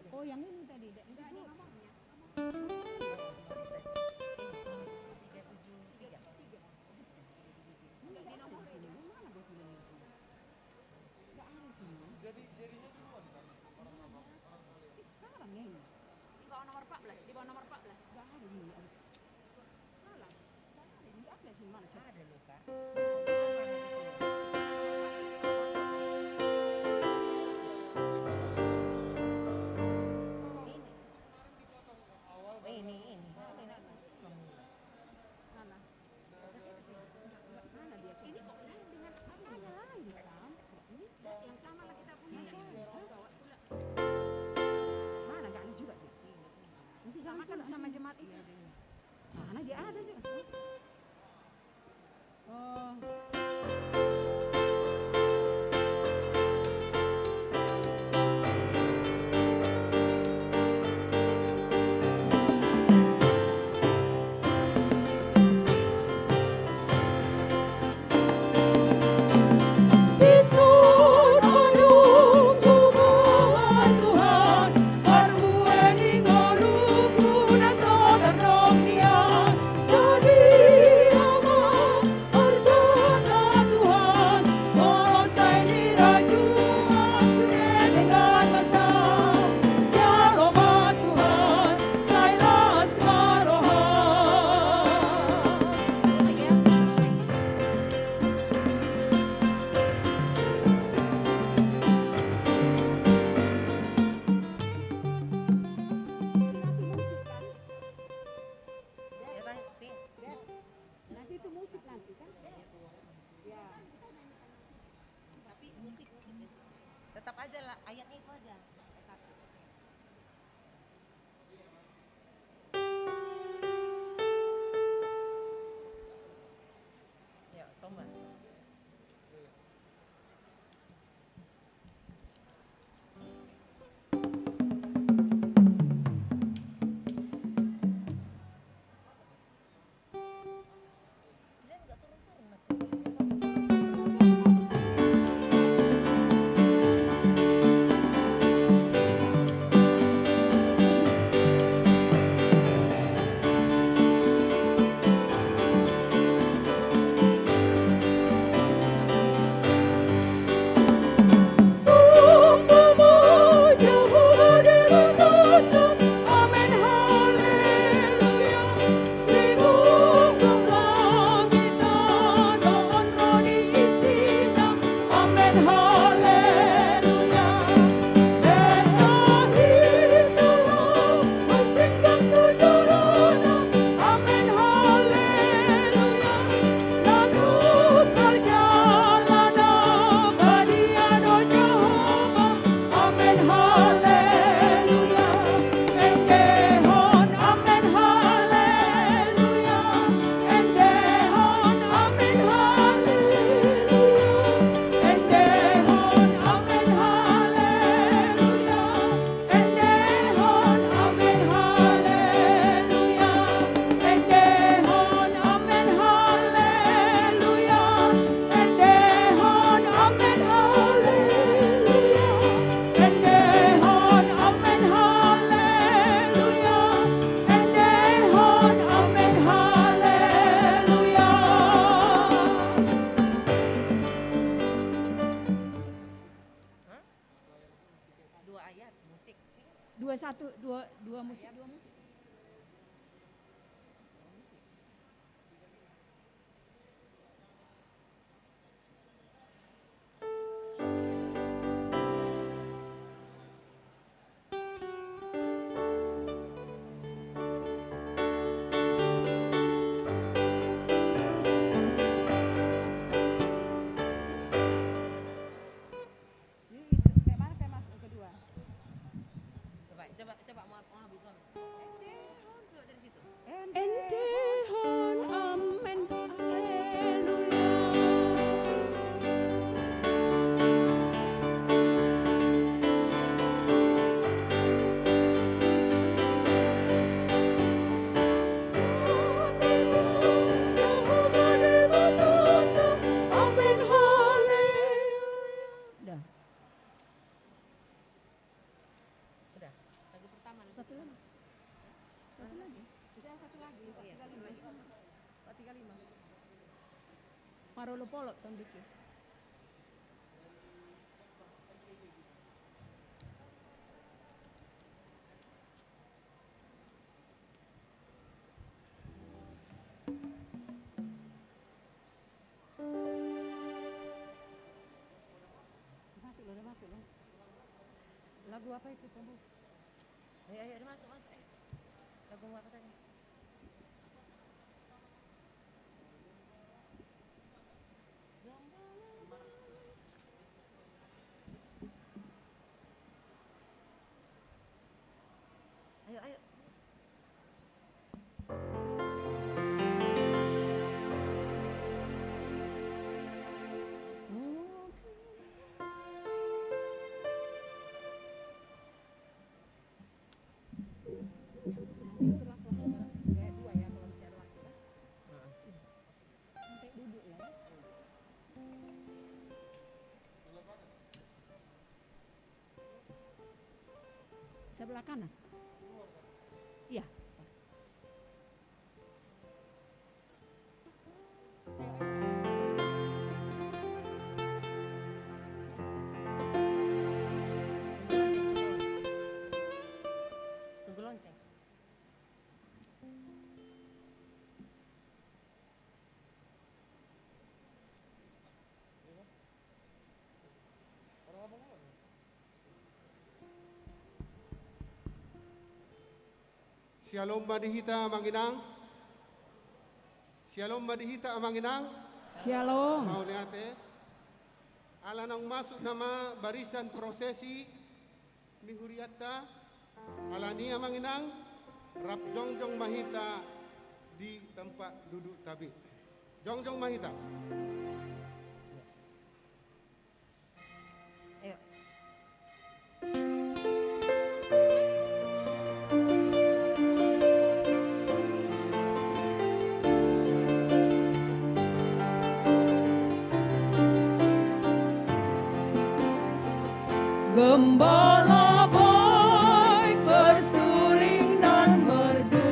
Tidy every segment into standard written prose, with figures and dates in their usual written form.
Oh yang ini tadi, enggak ada nomornya. Enggak di nomor sini, mana gue tulisnya sini? Enggak ada sini. Jadinya semua di sana. Sekarang ini. Di bawah nomor 14, di bawah nomor 14. Enggak ada ini. Salah. Enggak ada. Enggak ada sini mana? Ada loh Kak. Mana? Mana dia? Ini kok lain dengan apa? Ada lain kan? Ini Yang sama lah kita punya. Bawa pula. mana? Enggak ada juga sih. Nanti Sama kan sama jemaat itu. Mana dia ada sih? Oh. Nanti itu musik nanti kan? Ya. Tapi musik tetap aja lah ayatnya itu aja. Satu. Ya, Soma. Dia nggak turun-turun masih. Dua ayat musik. Dua musik. Ini kayak mana kayak mas kedua? Coba mau habis. Marolo polot tambiki. Udah masuk loh. Lagu apa itu kamu? Ayo, udah masuk. Lagu apa tadi? Ayo. Itu langsung kayak dua ya kalau masih ada waktu kan. Sampai duduk lah ya. Sebelah kanan. Iya. Tunggu lonceng. Shalom madihita manginang. Shalom madihita manginang. Shalom. Mau niate. Alanang masuk nama barisan prosesi mihuriata. Alania manginang. Rap jongjong mahita di tempat duduk tabik. Jongjong mahita. Ayo. Gembala baik bersuling dan merdu,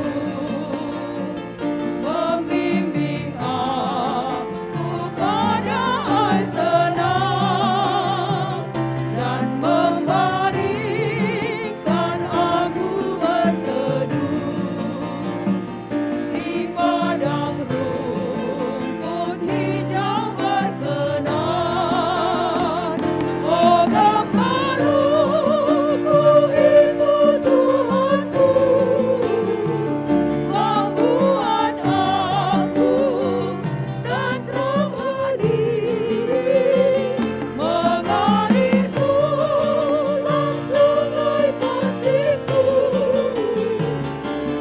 membimbing aku pada air tenang dan membaringkan aku berteduh di padang rumput hijau berkenan. Oh Gembalaku itu Tuhanku, membuat aku tentram hati, mengalirku langsung sungai kasihku,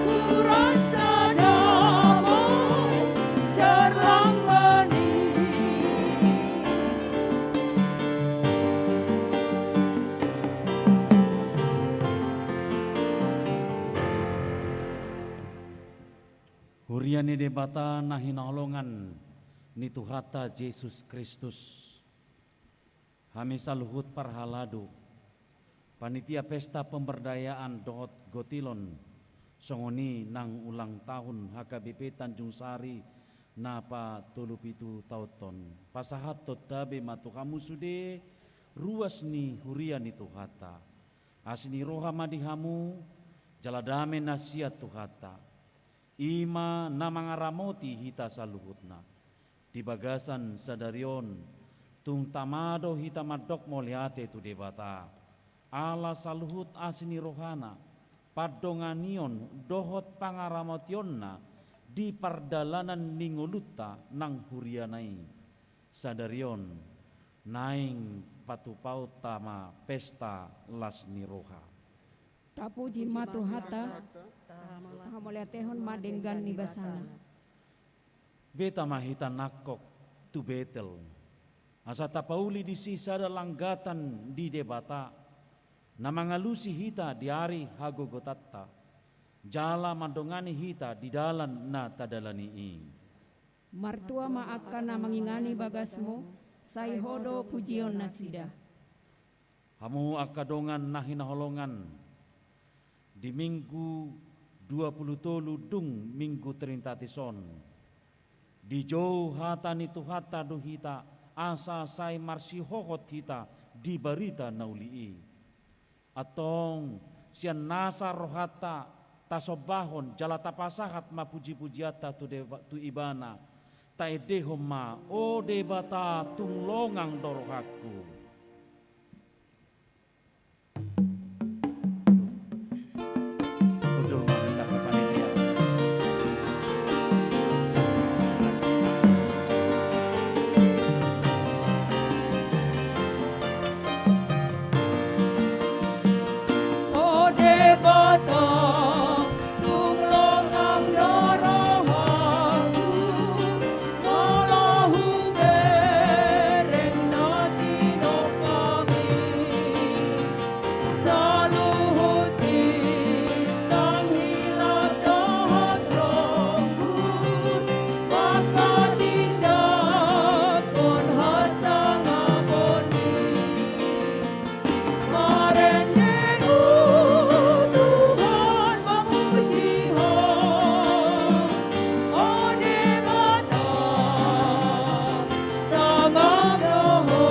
ku rasa damai cerlang bening. Huriani debata nahinolongan ni Tuhata Yesus Kristus. Hami saluhut parhaladu. Panitia pesta pemberdayaan Dohot Gotilon. Songoni nang ulang tahun HKBP Tanjung Sari napa tulupitu tauton. Pasahat totabe matu kamu sude ruas ni huriani Tuhata. Asni roha madihamu jaladame nasiat Tuhata. Ima namangaramoti hita saluhutna di bagasan sadarion tung tamado hita madok moliate tu debata ala saluhut asini rohana padonganion dohot pangaramotionna di pardalanan ningolutta nang hurianai sadarion naing patupau tama pesta lasni roha. Tapuji matu hata, tahamoletehon madenggan ni basana. Beta mahita nakok tu betel. Asa tapauli di sisa langgatan di debata. Namangalusi hita di ari hagogotatta. Jala mandongani hita di dalan na tadalani i. Martua maakana mangingani bagasmu, saihodo pujion nasida. Hamu akadongan nahinaholongan. Di minggu 20 dung minggu 30 son Di jauh hata ni tu hata do hita asa sai marsi hohot hita di barita naulii. Atong sian nasa rohata tasobahon jala tapasahat mapuji-pujiata tu ibana. Ta edehom ma o debata tunglongang dorohaku. Udol mahita ka panitia. O debata tunglongang dorohaku, walahu bereng nati no kami, saluhuti tang hilap dohot ronggut, maka tidak pun hasang aboni. Marende Tuhan memuji ho, o debata sangat doho.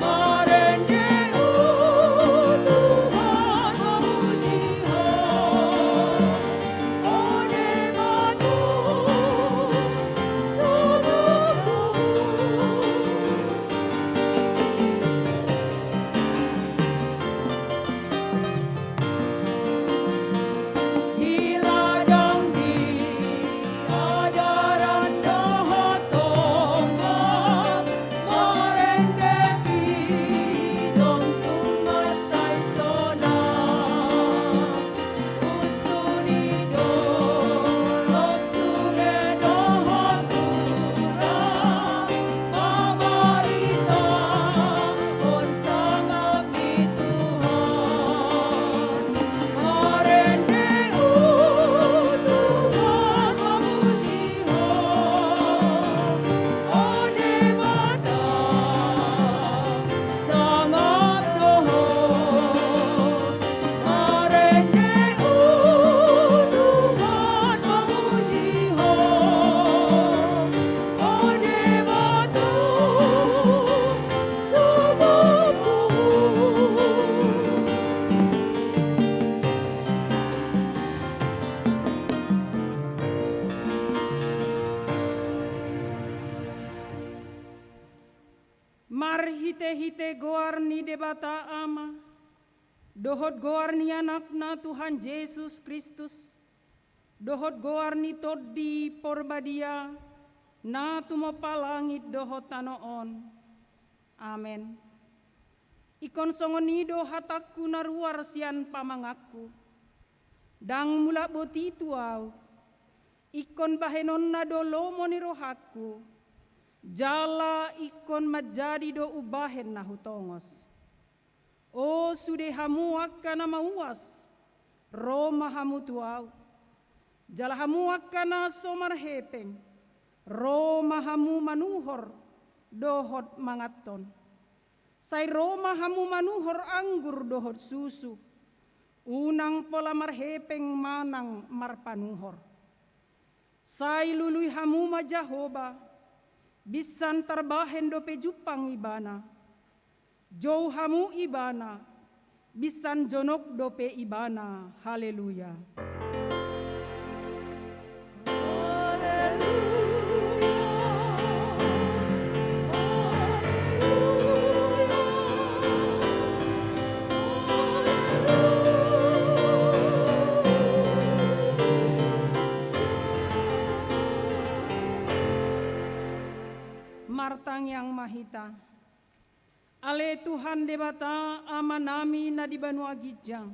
Marende Tuhan memuji ho, o debata sangat doho. Hiladang di ajaran dohot tonggak, marende pidong tumasay sona, usuni dolok suge dohot kurang, pamarita on sangap ni Tuhan. Marende Tuhan memuji ho, o debata sangat doho. Marende Tuhan memuji ho, o debata sangat doho. Mar hite-hite goar ni debata ama, dohot goar ni anakna Tuhan Yesus Kristus, dohot goar ni toddi porbadia, na tumapalangit dohot tanoon. Amen. Ikon songonido hatakku naruar sian pamangakku, dang mula boti tuau, ikon bahenon na dolomo ni rohakku, jala ikon majadi do ubahen na hutongos. O sude hamu akkana mauas, Roma hamu tuau, jala hamu akkana somar hepeng, Roma hamu manuhor dohot mangaton. Sai Roma hamu manuhor anggur dohot susu, unang pola marhepeng manang marpanuhor. Sai lului hamu majahoba, bisan terbahen dope jupang ibana, jauh hamu ibana, bisan jonok dope ibana. Haleluya. Martang yang mahita, ale Tuhan debata amanami na di banua gijang,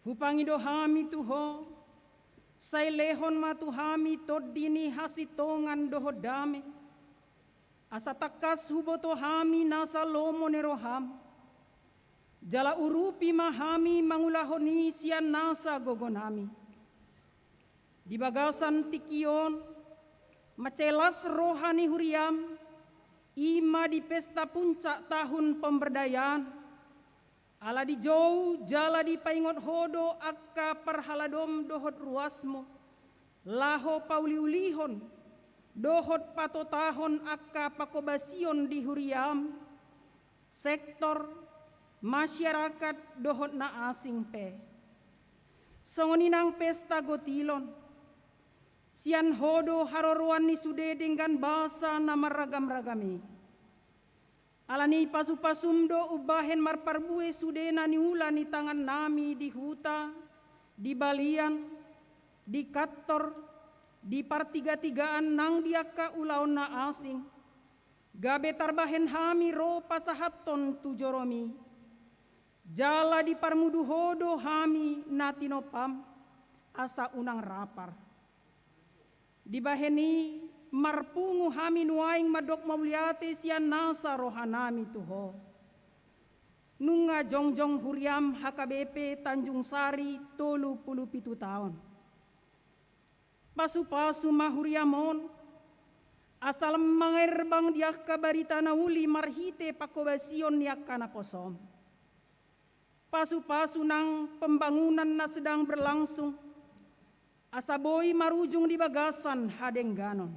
hupangido hami tuho, say lehon matuhami todini hasitongan doho dame, asa takas huboto hami nasa lomo neroham, jala urupi mahami mangulahoni sian nasa gogonami, di bagasan tikion, macelas rohani huriam, ima di pesta puncak tahun pemberdayaan, ala di jauh jala di paingot hodo akka perhaladom dohot ruasmo, laho pauliulihon, dohot patotahon akka pakobasion di huriam, sektor masyarakat dohot na asing pe. Songoninang pesta gotilon, sian hodo haroruan ni sude dengan bahasa na maragam-ragami. Alani pasu-pasumdo ubahen marparbue sude na niula ni tangan nami di huta, di balian, di kantor, di partiga-tigaan nang diaka ulaon na asing. Gabe tarbahen hami ro pasahaton tujoromi. Jala di parmudu hodo hami natinopam asa unang rapar. Di baheni marpungu hami nuaing madok mamuliate sian nasa rohanami tuho. Nunga jongjong huriam HKBP Tanjung Sari 37 tahun. Pasu-pasu mahuriamon asal mangerbang diak kabarita nauli marhite pakobasion diak kana posom. Pasu-pasu nang pembangunan na sedang berlangsung, asaboi marujung di bagasan hadengganon.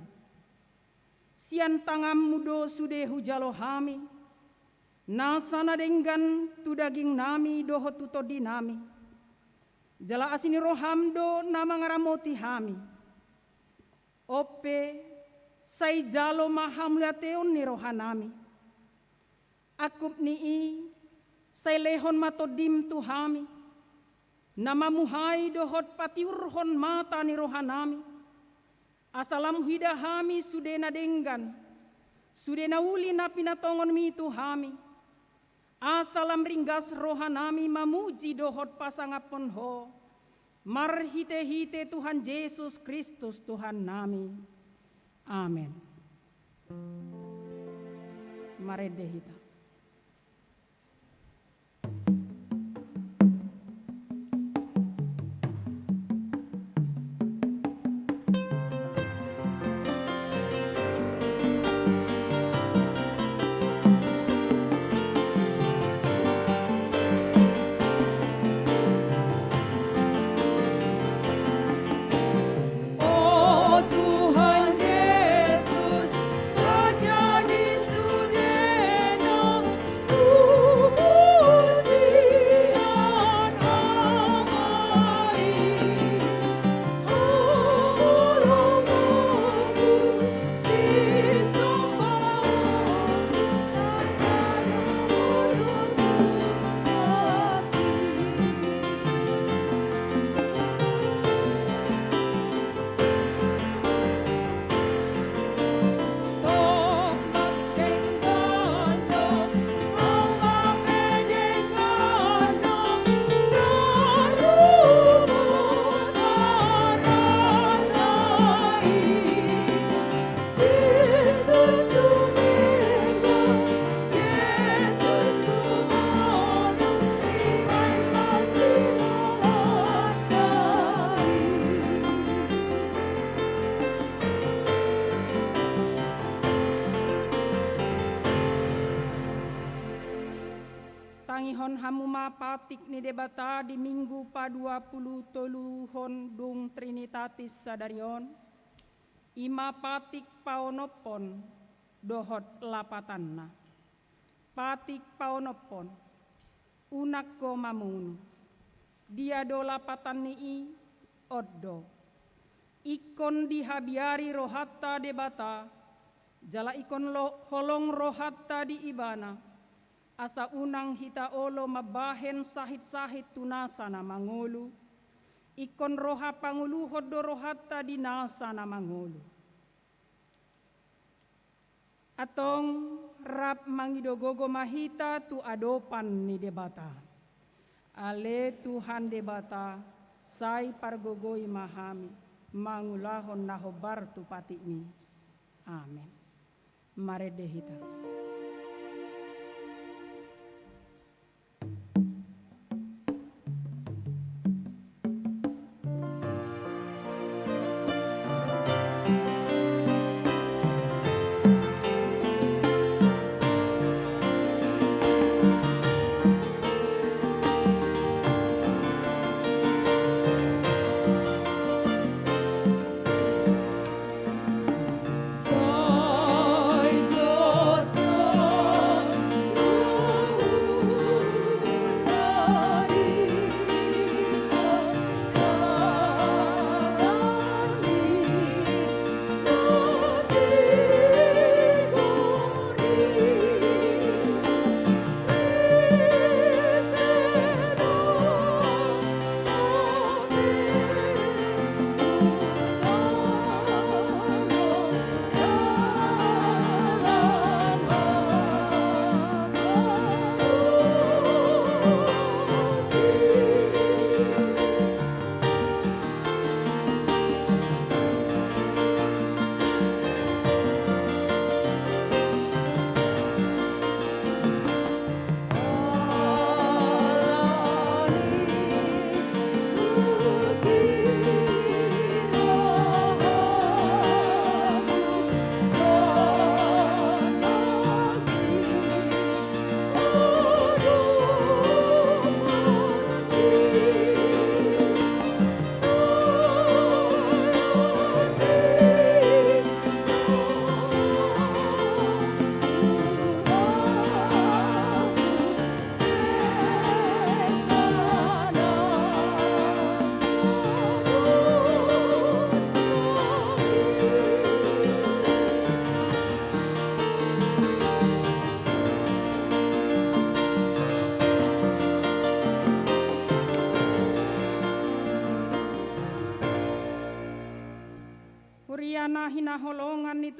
Sian tangam mudo sude hujalo hami, nasana denggan tu daging nami doho tuto dinami. Jala asini rohamdo nama ngaramoti hami. Ope sai jalo mahamliateon ni rohanami. Akup nii sai lehon matodim tuhami, nama muhai dohot patiurhon mata ni rohanami, asalam hidahami sudena denggan, sudena uli na pinatongon mi tuhami, asalam ringgas rohanami mamuji dohot pasangapon ho, marhite-hite Tuhan Yesus Kristus Tuhan nami. Amin. Maredehita. Tangihon hamuma patik ni debata di minggu pa-20 toluhon dung Trinitatis sadarion, ima patik paonopon dohot lapatanna. Patik paonopon, unak ko mamunu, dia do lapatan nii oddo. Ikon dihabiari rohatta debata, jala ikon holong rohatta di ibana, asa unang hita olo mabahen sahit-sahit tunasa na mangulu, ikon roha panguluhod do rohatta di nasa na mangulu. Atong rap mangidogogo mahita tu adopan ni debata. Ale Tuhan debata, sai pargogoi mahami, mangulahon nahobar tu patimi. Amin. Maredehita.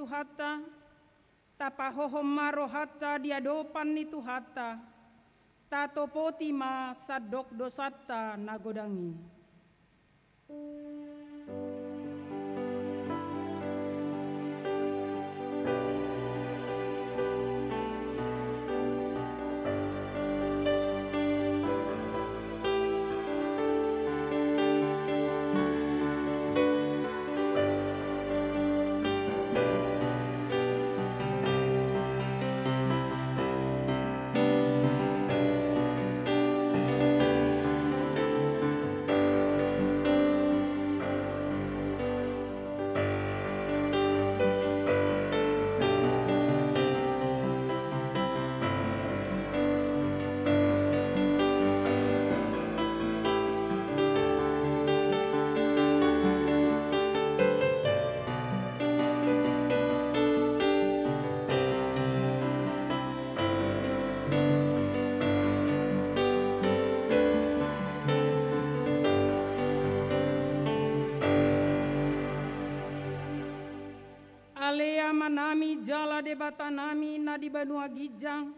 Tuhata, tapahohom marohata diadopan ni Tuhata, tatopoti ma sadok dosata nagodangi. Alea manami jala debata nami na di Banua Gijang,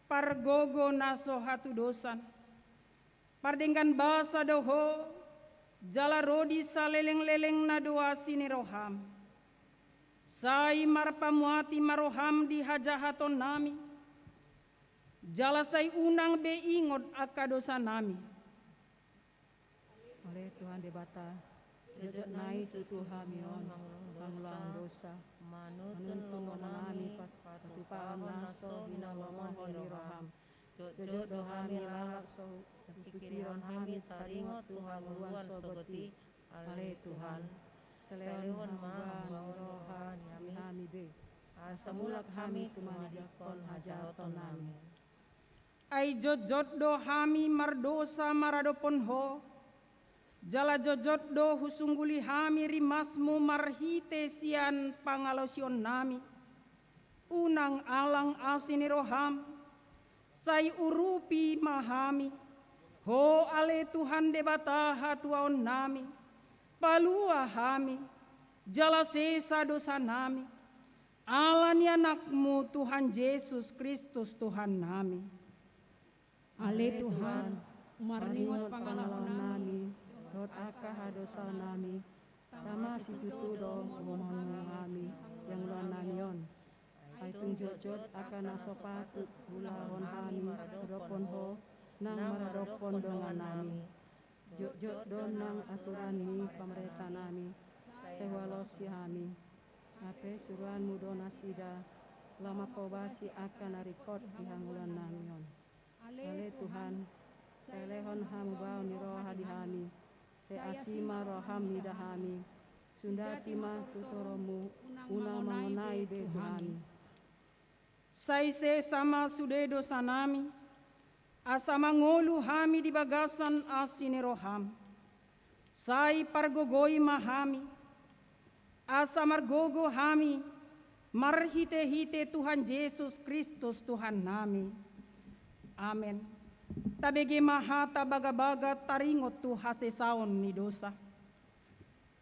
pargogo naso hatu dosan. Pardengkan basa doho, jala rodi saleleng-leleng na doa sini roham. Sai marpamuati maroham di hajahaton nami. Jala sai unang be ingot aka dosa nami. Oleh Tuhan debata, jejak naik tutu hamion, panglang dosa, manutun nami patupaan naso dinawamohon di roham. Jejak dohami lalap so, pikiran hami taringot Tuhan luan sogoti, ale Tuhan. Selewon mahang rohan hami be, asamulak hami tumanidikon hajaton nami. Ai jojot do hami mardosa maradopon ho, jala jojot do husungguli hami rimasmu marhite sian pangalosion nami. Unang alang asini roham, sai urupi mahami. Ho ale Tuhan debata hatuaon nami, palua hami, jala sesa dosa nami. Alani anakmu Tuhan Yesus Kristus Tuhan nami. Ale Tuhan, maringot pangalaon nami, rot aka hadosa nami, tama si tutudo umohon nami, yang luan namion. Ay tungjot aka nasopatut bulahon kami, maradopon ho, nang maradopon dongan nami. Jot don nang aturan ni pemerintah nami, sewalos si hami. Ape suruhan mudona sida, lama kobasi akan narikot di hanggulan namion. Ale Tuhan, selehon hamu bau ni roha di hami, se asima roham ni dahami, sundati ma tutoromu, unang mengenai be Tuhani. Sai se sama sude dosa nami, asa mangolu hami di bagasan asini roham. Sai pargogoi mahami, asa margogo hami, marhite-hite Tuhan Yesus Kristus Tuhan nami. Amen. Tabege mahata baga-baga taringot tu hasesaon ni dosa.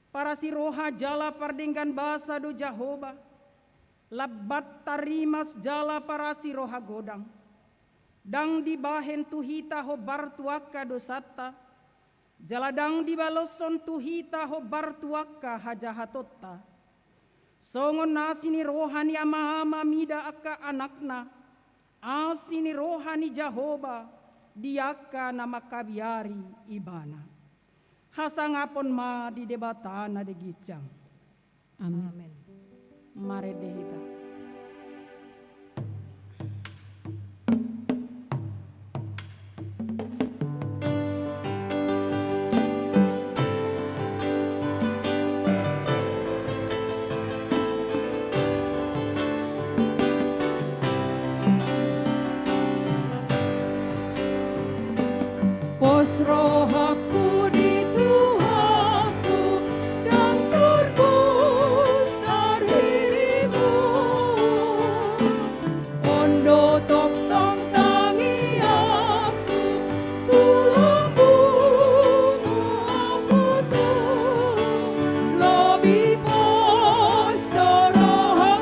Para si roha jala pardenggan basa do Jahoba. Labat tarimas jala para si roha godang. Dang dibahen tuhita ho bartuaka dosata. Jala dang dibaloson tuhita ho bartuaka hajahatotta. Songon nasini rohani ama-ama mida aka anakna. Asini rohani Jahoba, diaka nama kabiari ibana. Hasangapon ma di debatana de gicang. Amen. Mare dehita. Pos rohaku di Tuhanku dan terbus darimu. Ondo tok tong tangi aku tulangku aku tu. Lobi pos rohaku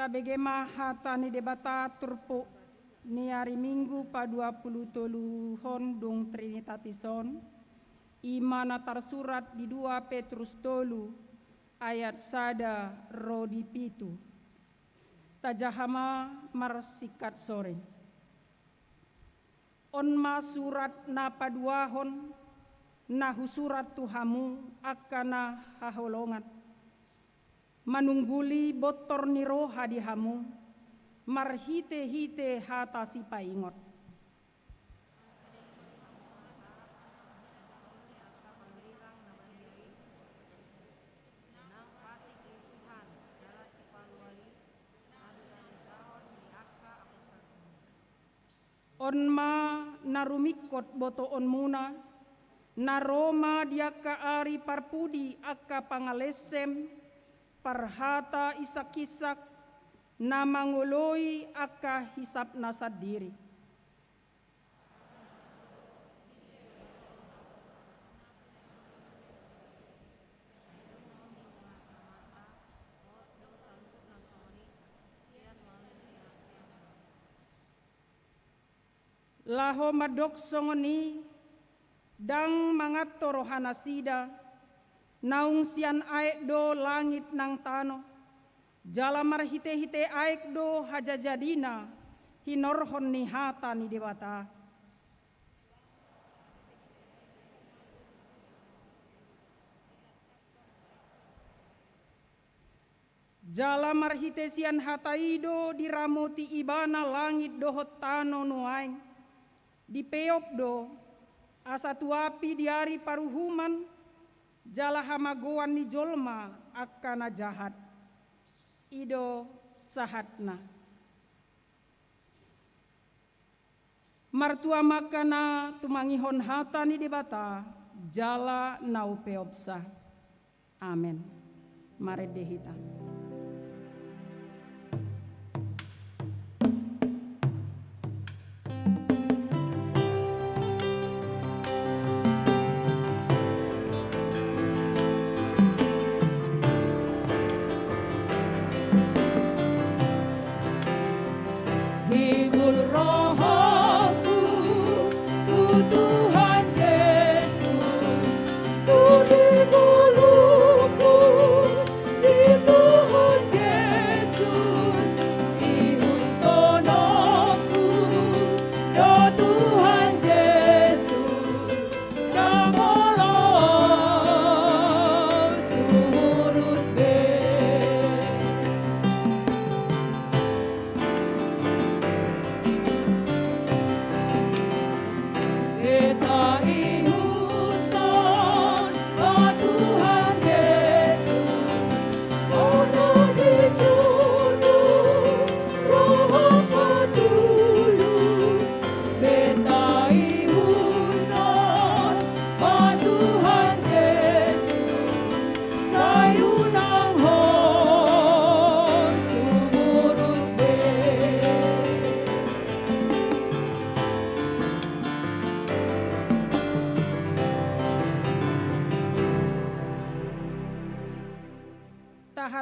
tabegema hatani debata turpu ni hari Minggu pa 20 hon dung Trinitatison imana tersurat di 2 Petrus 3 ayat sada rodi pitu tajahama marsikat sore onma surat na paduahon na husurat tuhamu akana haholongan manungguli botor niro hadihamu marhite-hite hata si paingot. Onma narumikot boto onmuna naroma diaka ari parpudi akka pangalesem parhata isak-isak na mangoloi akka hisap nasad diri. Laho madok songoni dang mangato rohana sida naung sian aek do langit nang tano jala marhite-hite aek do hajajadina hinorhon ni hata ni dewata. Jala marhite sian hataido diramoti ibana langit dohot tano nuaing di peop do asa tuapi di hari paruhuman jala hamagoan ni jolma akana jahat ido sahatna martua makana tumangihon hata ni debata jala nau peopsa. Amen. Mare dehita.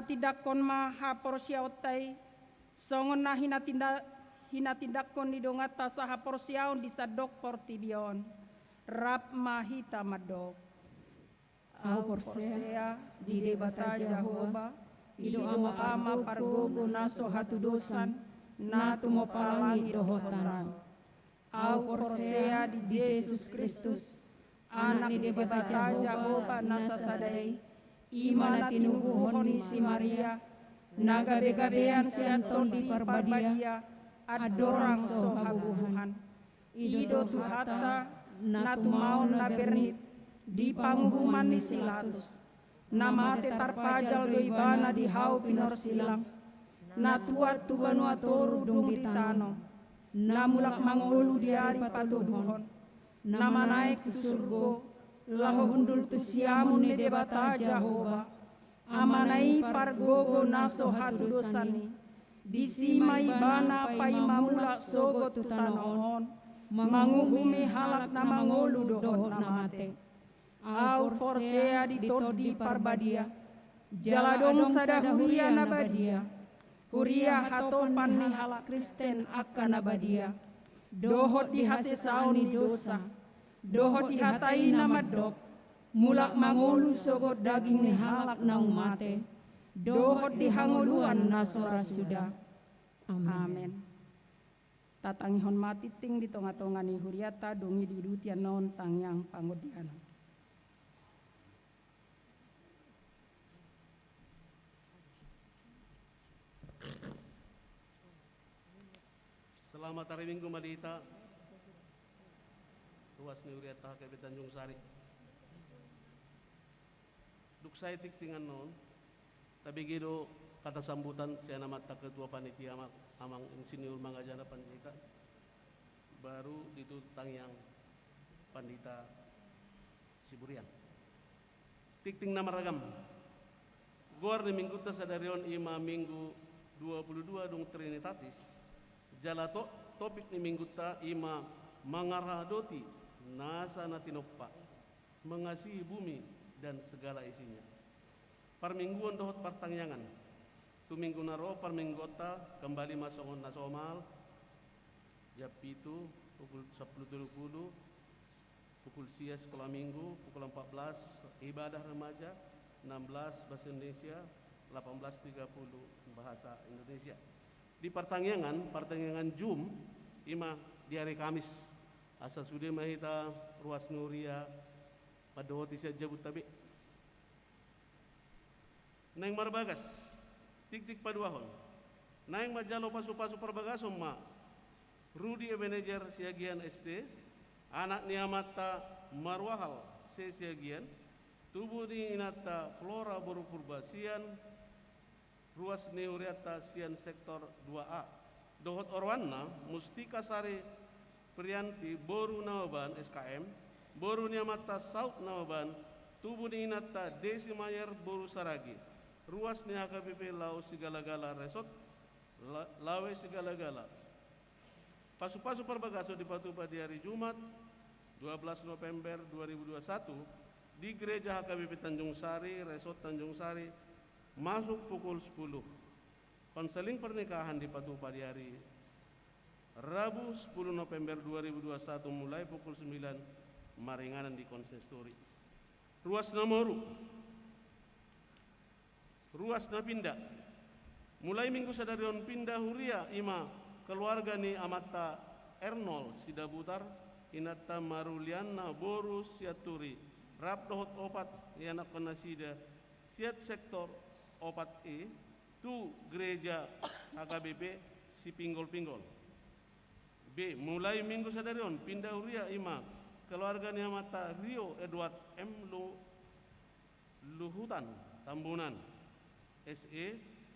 Tidakon ma hapor siautai songon na hinatindakon ni dongata sa hapor siaon di sadok portibion rap mahita madok Au porsea di debata Jahoba ido ama pargogo naso hatudosan na tumopalangi dohotan au porsea di Yesus Kristus anak di debata Jahoba nasa sadai imana tinubuhon ni si Maria nagabe-gabean si Anton di parbadia adorang so habuhan ido tuhata na tumaon na bernit di panguhuman ni Silatus na mate tarpajal do ibana di hau pinor silang na tuat tu banua toru dung di tano na mulak mangolu di hari patuduhon na manaik tu surgo laho hundul tu siamun ni debata Jahoba amanai pargogo naso hatu dosani disima ibana pai mamula sogo tu tanohon manguhumi halak na mangolu dohon namate au porsea di todi parbadia jaladong sadahuria nabadia Huria hatopan ni halak Kristen akan abadia. Dohot di hase sauni dosa. Dohot di hatai nama dok. Mulak mangolu sogot daging ni halak naung mate. Dohot di hangoluan nasora sudah. Amen. Tatangihon mati ting di tonga-tonga ni huriata dongi di dutian non tangyang pangodian. Selamat hari Minggu Madita. Ruas ni huriata ke Tanjung Sari. Duk saya tiktingan non. Tapi gitu kata sambutan saya nama tak ketua panitia amang insinyur Mangajana Pandita. Baru itu tangyang Pandita Siburian. Tikting nama ragam. Gor di minggu ta sadarion ima minggu 22 dong Trinitatis. Jalato topik ni minggu ta ima mangaradoti nasa natinoppa. Mengasihi bumi dan segala isinya. Parmingguan dohot partangyangan. Tu minggu naro parminggota kembali masongon nasomal. Jam itu pukul 10.30 pukul sia sekolah minggu pukul 14 ibadah remaja 16 bahasa Indonesia 18.30 bahasa Indonesia. Di pertangyangan Jum ima di hari Kamis asa sudah mahita ruas Nuria pada hoti sia jabut tabi. Neng marbagas tik-tik paduahon. Neng majalo pasu-pasu perbagasom ma. Rudi Ebenezer siagian ST, anak niamata marwahal se siagian, tubuh ni inata Flora Boru Purba sian, ruas neuriata sian sektor 2A. Dohot Orwana, Mustika Sari Prianti Boru Nawaban SKM, Boru niamata South Nawaban, tubuh ni inata Desi Mayer Boru Saragi. Ruas ni HKBP Lau Sigala-gala Resort, Lawe Sigala-gala. Pasu-pasu perbagaso di Patupa di hari Jumat 12 November 2021 di Gereja HKBP Tanjung Sari, Resort Tanjung Sari, masuk pukul 10. Konseling pernikahan di Patupa di hari Rabu 10 November 2021 mulai pukul 9 maringanan di konsistori. Ruas Namoru, ruas na pindah. Mulai minggu sadarion pindah huria ima keluarga ni amata Ernol Sidabutar inata Maruliana Boru Siaturi rap dohot opat yana konasida siat sektor opat tu gereja HKBP si pinggol-pinggol. B. Mulai minggu sadarion pindah huria ima keluarga ni amata Rio Edward M. Luhutan Tambunan SE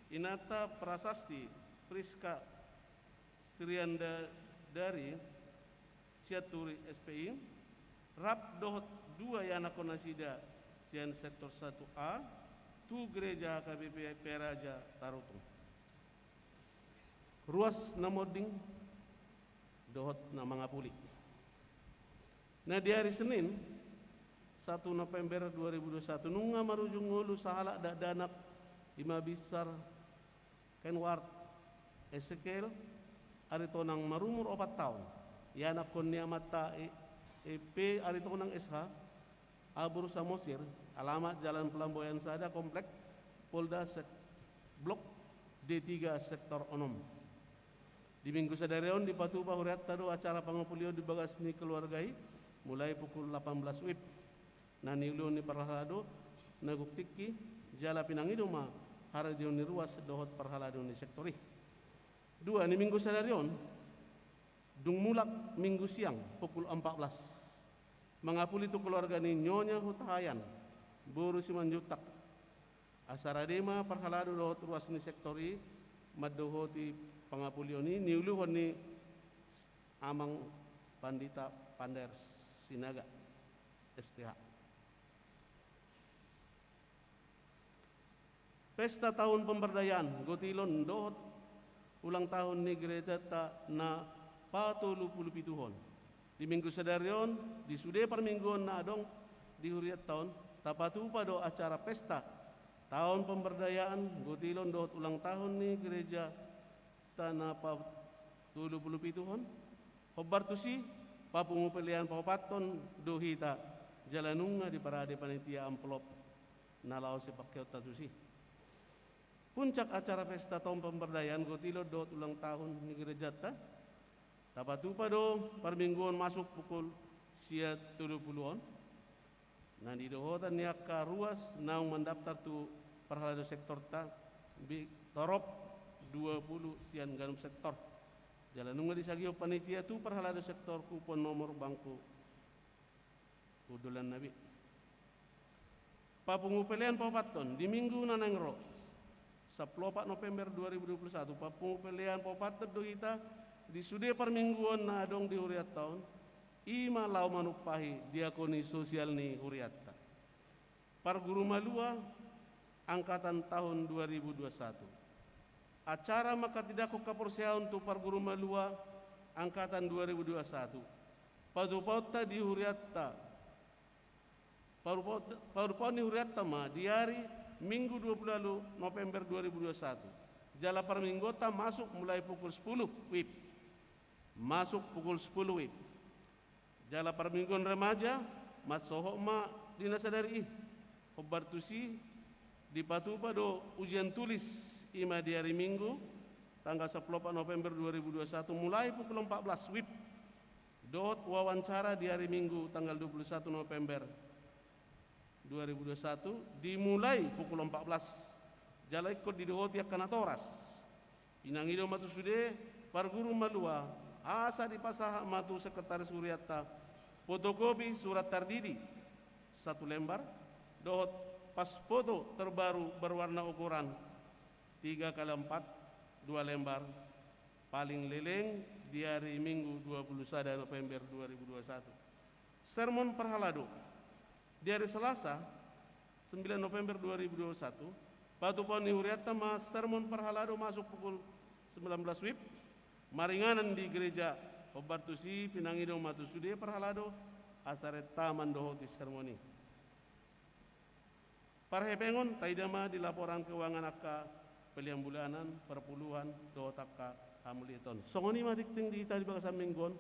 inata Prasasti Priska Srianda dari Siaturi SPI rap dohot 2 yana konasida sian sektor 1A tu gereja HKBP Peraja Tarutung. Ruas Namoding dohot na Mangapuli. Nah di hari Senin 1 November 2021 nunga marujung ngulu sahala danak ima besar Kenward Ezekiel aritonang marumur 4 tahun yana kon niamata EP aritonang SH Abur Samosir alamat Jalan Pelamboyan Sada Komplek Polda Blok D3 Sektor Onom. Di minggu sadarion di Patupa huriat tado acara pangapulio di bagas ni keluargai mulai pukul 18 WIB. Naniulo ni parhalado naguktiki jala pinangido ma haradio ni ruas dohot parhalado ni sektori. 2 ni minggu sadarion dung mulak minggu siang pukul 14. Mangapuli tu keluarga ni Nyonya Hutahayan Boru Simanjutak Asaradema parhalado dohot ruas ni sektori madohoti pangapulio ni niuluhon ni amang Pandita Pander Sinaga STH. Pesta tahun pemberdayaan Gotilon dohot ulang tahun ni gereja ta na patulupulu pituhon. Di minggu sadarion di sude permingguan na adong di huriat tahun tapatu pada acara pesta tahun pemberdayaan gotilon dohot ulang tahun ni gereja tanah pa 27 hon hobar tusi papungu pilihan papaton dohita jalanunga di parade panitia amplop nalau sepakyot tatusi. Puncak acara pesta tahun pemberdayaan gotilo dohot ulang tahun ni gereja tapatupa do parmingguan masuk pukul sia 30-on. Nah di dohotan niaka ruas naung mendaftar tu perhalado sektor bi torop 20 sian ganum sektor. Jalan nunggu disagio panitia tu perhalado sektor kupon nomor bangku kudulan nabi. Papungu pelian papaton di minggu nanengro 14 November 2021 papungu pelian papaton do kita di sude permingguan na adong di huriat tahun ima lau manupahi diakoni sosial ni huriatta par guru malua angkatan tahun 2021 acara maka tidak ko kaporsia untuk par guru malua angkatan 2021 padupauta di huriatta parupau ni huriatta ma di hari minggu 20 November 2021 jala par minggota masuk mulai pukul 10 WIB masuk pukul 10 WIB jala permingguan remaja masoho ma dinasadari hobartusi di patupa do ujian tulis ima di hari minggu tanggal 10 November 2021 mulai pukul 14 WIB dot wawancara di hari minggu tanggal 21 November 2021 dimulai pukul 14 jala ikut di dohot yak kanatoras pinangido matu sude par guru malua asa di pasah matu sekretaris huriatta fotokopi surat tardidi 1 lembar dohot pas foto terbaru berwarna ukuran 3x4 2 lembar paling leleng di hari minggu 21 November 2021 sermon perhalado di hari Selasa 9 November 2021 Batu Poni huriatta ma sermon perhalado masuk pukul 19 WIB maringanan di gereja Obartusi Pinangidong Matusude perhalado asaret taman dohoti sermoni. Parhepengon taidama di laporan keuangan akka peliang bulanan perpuluhan dohotaka hamuliton. Songoni matikting di tadi bagasan minggon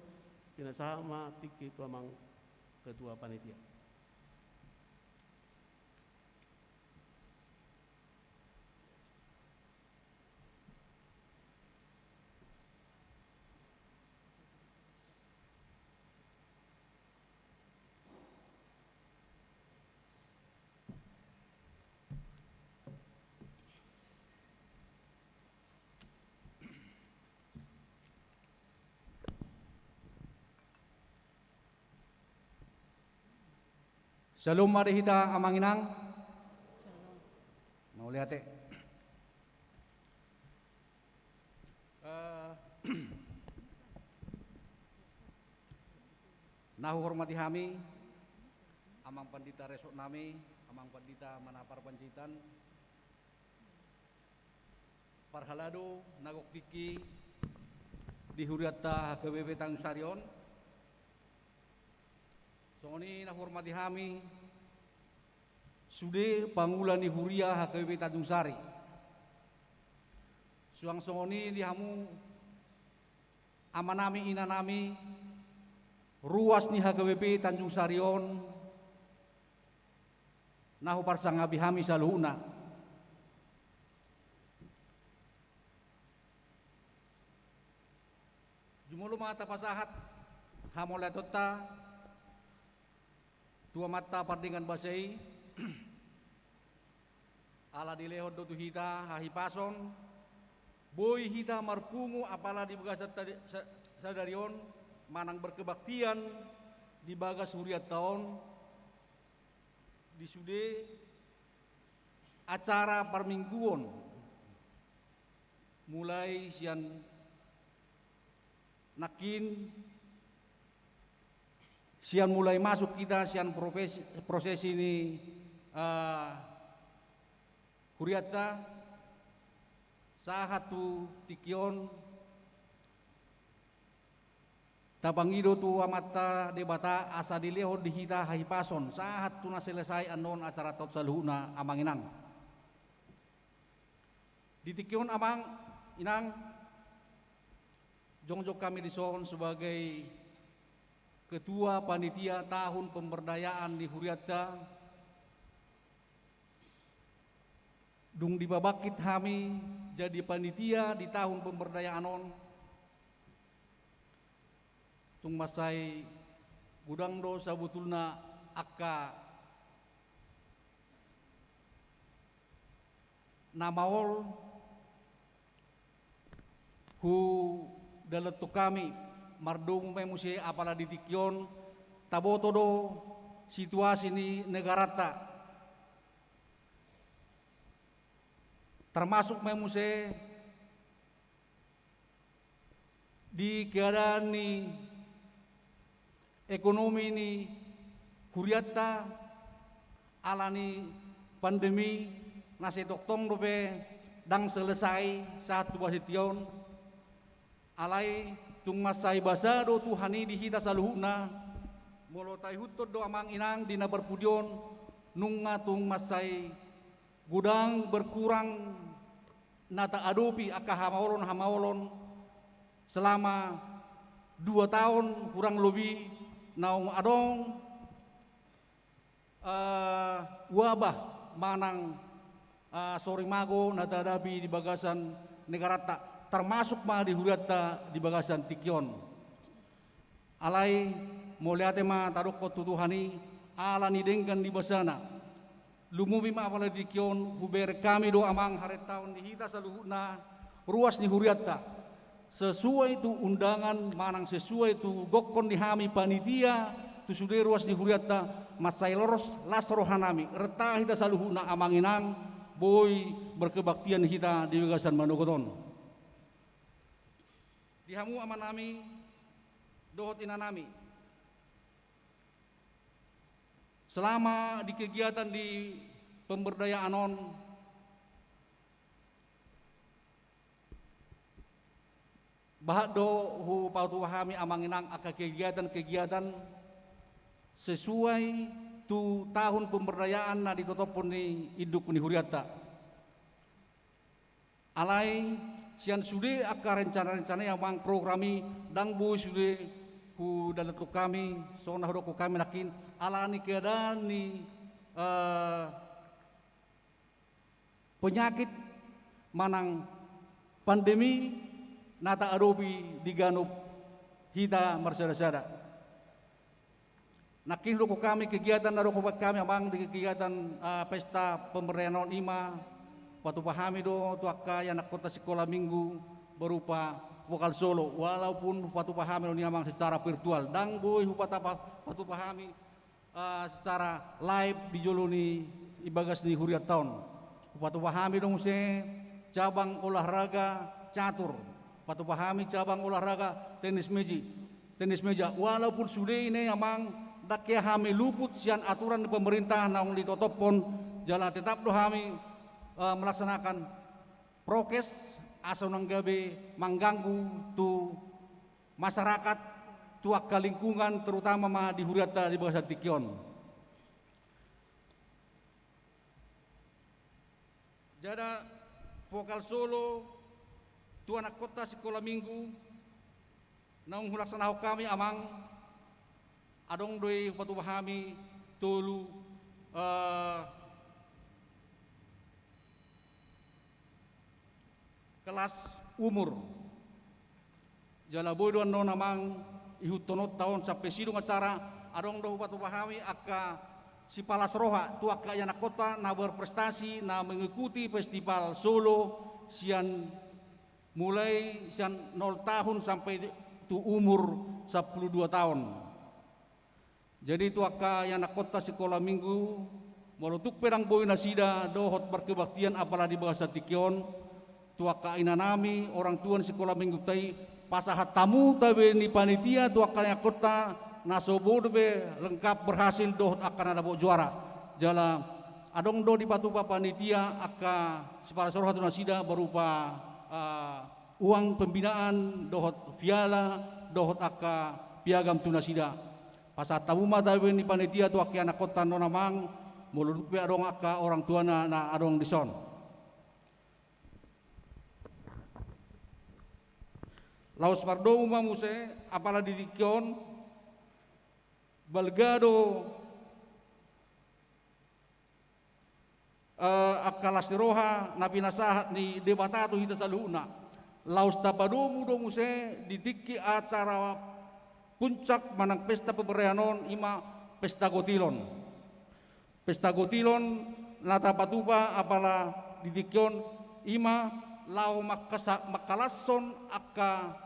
pinasama tiki tuamang ketua panitia. Shalom marihita amanginang. Mau lihat Nahu hormati kami, amang pandita resok nami, amang pandita manapar pancitan, parhalado nagok diki di huriatta HKBP Tanjung Sarion. Soni nahormati kami sude pangulan di huria HKBP Tanjung Sari. Suang soni dihamu amanami inanami ruas ni HKBP Tanjung Sarion nahu parsangabi hami saluhuna. Jumulu mata pasahat hamolatota tua mata pardingan basei ala dilehod do hita hahipason boy hita marpungu apala di bagas sadarion manang berkebaktian di bagas huriat tahun di sude acara parmingguon mulai sian nakin sian mulai masuk kita sian proses ini huriatta sahatu tikion tabangido tu amata debata asa dilehod dihita hahipason sahat tu na selesai anon acara top saluhuna amanginang Ditikyon amang inang jongjok kami dison sebagai Ketua Panitia Tahun Pemberdayaan di Huriatta. Dung dibabakit kami jadi panitia di tahun pemberdayaan on. Tung masai gudang do sabutulna akka namaol hu daletu kami mardung memusi apala ditikyon taboto do situasi ni negarata termasuk memuse di keadaan ni ekonomi ni Huriatta alani pandemi nasi toktong dope dang selesai satu basition alai tung masai basa do Tuhani dihita saluhuna molotai hutod do amang inang dina berpudion nunga tung masai gudang berkurang nata adopi aka hamaolon selama 2 tahun kurang lebih naung adong wabah manang sori mago nata adapi di bagasan negarata termasuk mah di Huriatta di bagasan Tikyon alai moliate ma taroko tutuhani ala ni dengkan di basana lumumi ma apala dikyon huber kami do amang hari tahun dihita saluhuna ruas ni Huriatta sesuai tu undangan manang sesuai tu gokon di hami panitia tu sudah ruas ni Huriatta masai loros lasrohanami reta hita saluhuna amang inang boy berkebaktian hita di bagasan Manogoton dihamu amanami dohot inanami selama di kegiatan di pemberdayaan on bahak do hu pautu wahami amang inang aka kegiatan-kegiatan sesuai tu tahun pemberdayaan na ditotopon ni iduk ni Huriatta alai sian sude aka rencana-rencana yang mang programi dang bu sude hu daletuk kami sona hodoko kami nakin alani keadaan ni penyakit manang pandemi nata adopi diganup hita marsada-sada nakin roko kami kegiatan roko kami amang di kegiatan pesta pemberdayaan ima waktu pahami do tuaka yang nak kota sekolah minggu berupa vokal solo walaupun waktu pahami do amang secara virtual dang boy waktu pahami secara live di joloni ibagas di Huriattaon waktu pahami dong se cabang olahraga catur waktu pahami cabang olahraga tenis meja walaupun sudah ini amang dakia hami luput sian aturan di pemerintah naung ditotopon jalan tetap do hami melaksanakan prokes asal nanggabe mengganggu tu masyarakat tuak lingkungan terutama mah di Huriatta di bagasan Tikyon. Jada vokal solo tu anak kota sekolah minggu naung hulaksanaho kami amang adong doi patu pahami tolu kelas umur jala boy doan no namang ihutonot tahun sampai sidung acara adong do patu pahami aka si palas roha tu aka anak kota na berprestasi na mengikuti festival solo sian mulai sian 0 tahun sampai tu umur 12 tahun. Jadi tu aka anak kota sekolah minggu molutuk perang boy nasida dohot berkebaktian apalah di bahasa Tikyon tu aka inanami orang tuan sekolah minggu tai pasahat tamu tabe ni panitia tu aka anak kota nasobo be lengkap berhasil dohot akan ada bo juara jala adong do di patupa panitia aka separa soroh nasida berupa uang pembinaan dohot piala dohot aka piagam tunasida pasat tamu mata ni panitia tu aka anak kota no namang muluduk be adong aka orang tua na adong dison Laos mardo mamuse apala didikyon balgado akalas ni roha na pinasahat ni debatado hita sa luhuna. Laos tapadomu do muse didiki acara puncak manang pesta pemerayanon ima pesta gotilon. Pesta gotilon natapatupa apala didikyon ima lao makalason akka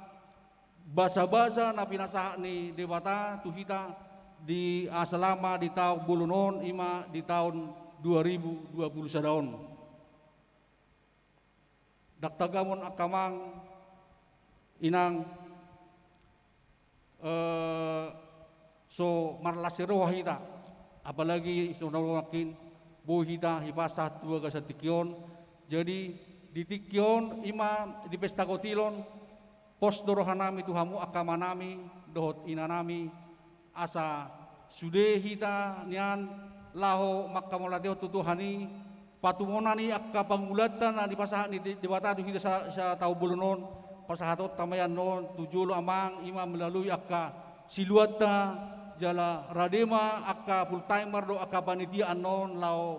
basa-basa na pinasahat ni debata tuhita di selama di tahun bulunon ima di tahun 2020 sadaon. Daktagamon akamang inang so marlasiro hita apalagi sonawakin buhita hipasat dua gasatikyon. Jadi di tikyon ima di pesta gotilon pos dorohanami tuhamu akamanami dohot inanami asa sude hita nian laho makamolateo tutuhani patungonani akka pangulatan na dipasahan ni debatado hita sa tau bulunon pasahatot tamayan non tujulo amang ima melalui akka siluata jala radema akka full timer do akka panitia non lao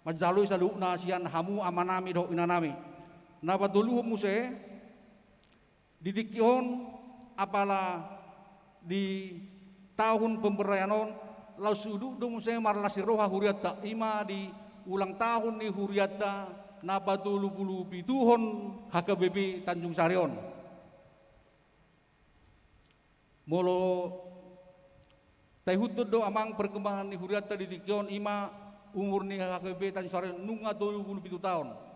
majalui salukna sian hamu amanami do inanami nabatuluhum muse didikyon apala di tahun pemberayanon lau sudu do muse marlasi roha huriatta ima di ulang tahun ni huriatta nabatulu pulu pituhon HKBP Tanjung Sarion molo taihutud do amang perkembangan ni huriatta di dikyon ima umur ni HKBP Tanjung Sarion nunga 27 tahun.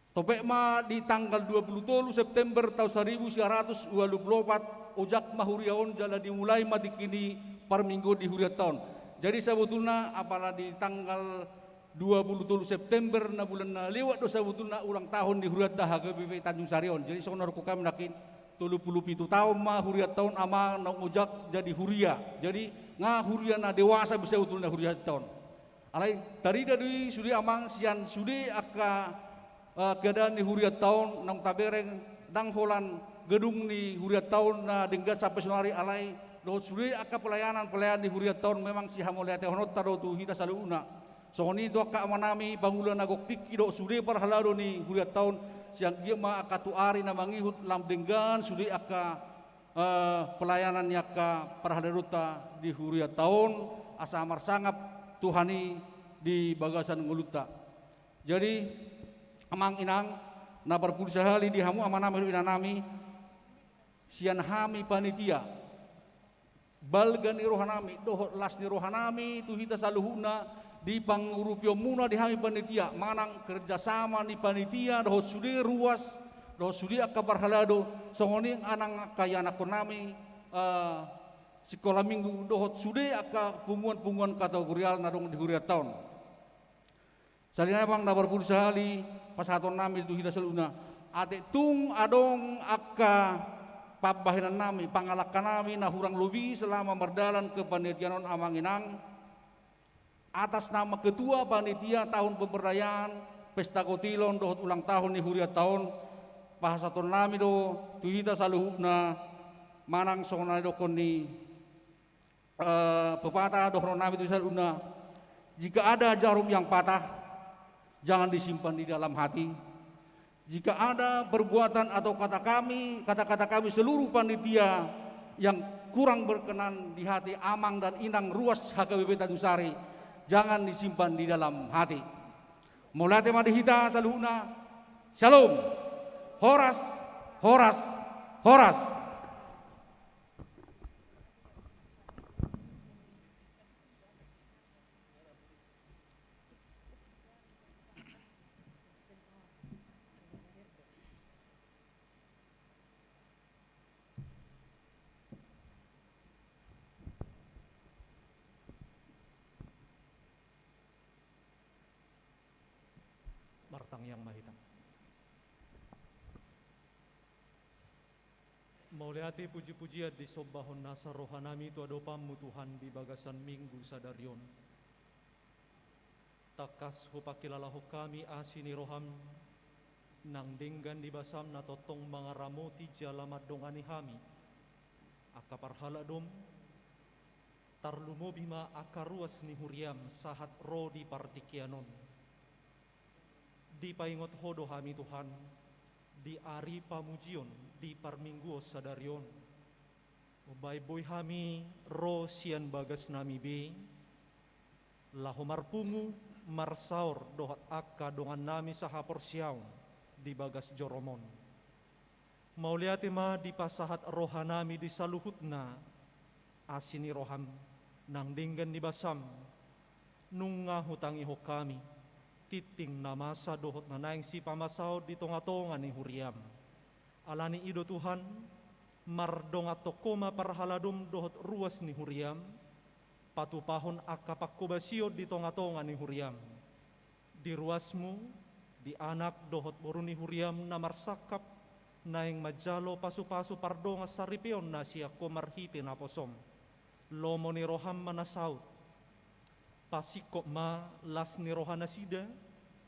Topek ma di tanggal 27 September tahun 1924 ojak mahuriaon jala dimulai madikini par minggu di huriat tahun. Jadi sebetulnya apala di tanggal 27 September na bulan na lewat do sebetulnya ulang tahun di huriat dah HKBP Tanjung Sarion. Jadi sonor ko kami nakin 37 tahun ma huriat tahun amang na ojak jadi huria. Jadi nga huria na dewasa bisa utulna huriat tahun. Alai tadi dari sudi amang sian sudi akka keadaan di huriat tahun nang tabereng dang holan gedung ni huriat tahun na dengga sampai sunari alai do sudi akka pelayanan di huriat tahun memang si hamoliate honot tado tu hita saluna. So ni do akka manami bangulan nagok tiki do sudi parhalado ni huriat tahun siang dia ma akka tu ari na mangihut lam denggan sudi akka pelayanan yaka parhadaruta di huriat tahun asa amar sangap tuhani di bagasan nguluta. Jadi amang inang na berpulsahali di hamu amanami inanami sian hami panitia balgani rohanami dohot lasni rohanami tuhita saluhuna di pangurupio muna di hami panitia manang kerjasama ni panitia dohot sude ruas dohot sude akabar halado songoning anang kaya nakonami sekolah minggu dohot sude akka punguan kategorial nadong di huriat tahun. Salina bang na berpulsahali pasaton nami itu hita seluna ate tung adong akka pabahinan nami pangalakan nami na hurang lobi selama merdalan ke panitianon amanginang atas nama ketua panitia tahun pemberdayaan pesta kotilon dohot ulang tahun ni huriat tahun pasaton nami do tuhita saluhuna manang songna do koni pepatah dohron nami tu seluna jika ada jarum yang patah jangan disimpan di dalam hati. Jika ada perbuatan atau kata-kata kami seluruh panitia yang kurang berkenan di hati amang dan inang ruas HKBP Tanjung Sari, jangan disimpan di dalam hati. Mulai tema dihita saluhuna, Shalom, Horas, Horas, Horas. Martang yang mahitang. Mauliati puji-pujian di sobbahon nasa rohanami tu adopammu Tuhan di bagasan minggu sadarion. takas hupakilalaho kami asini roham nang dinggan di basam na totong mga ramoti jalamat dongani hami akaparhaladom tarlumobima akaruas ni huriam sahat rodi partikianon di paingot hodo hami Tuhan di ari pamujion di parmingguo sadarion ubay boy hami ro sian bagas nami be laho marpungu marsaur dohat akka dongan nami sahapor siaw di bagas joromon mauliati ma di pasahat rohanami di saluhut na asini roham nang dinggan di basam nunga hutangi ho kami titing na masa dohot na naing si pamasaw di tonga-tonga ni huriam alani ido Tuhan mardonga tokoma parhaladum dohot ruas ni huriam patupahon akapakubasio di tonga-tonga ni huriam di ruasmu di anak dohot boru ni huriam na marsakap naing majalo pasu-pasu pardonga saripion na siya komarhiti na posom lomo ni roham manasaut pasikop ma las ni roha nasida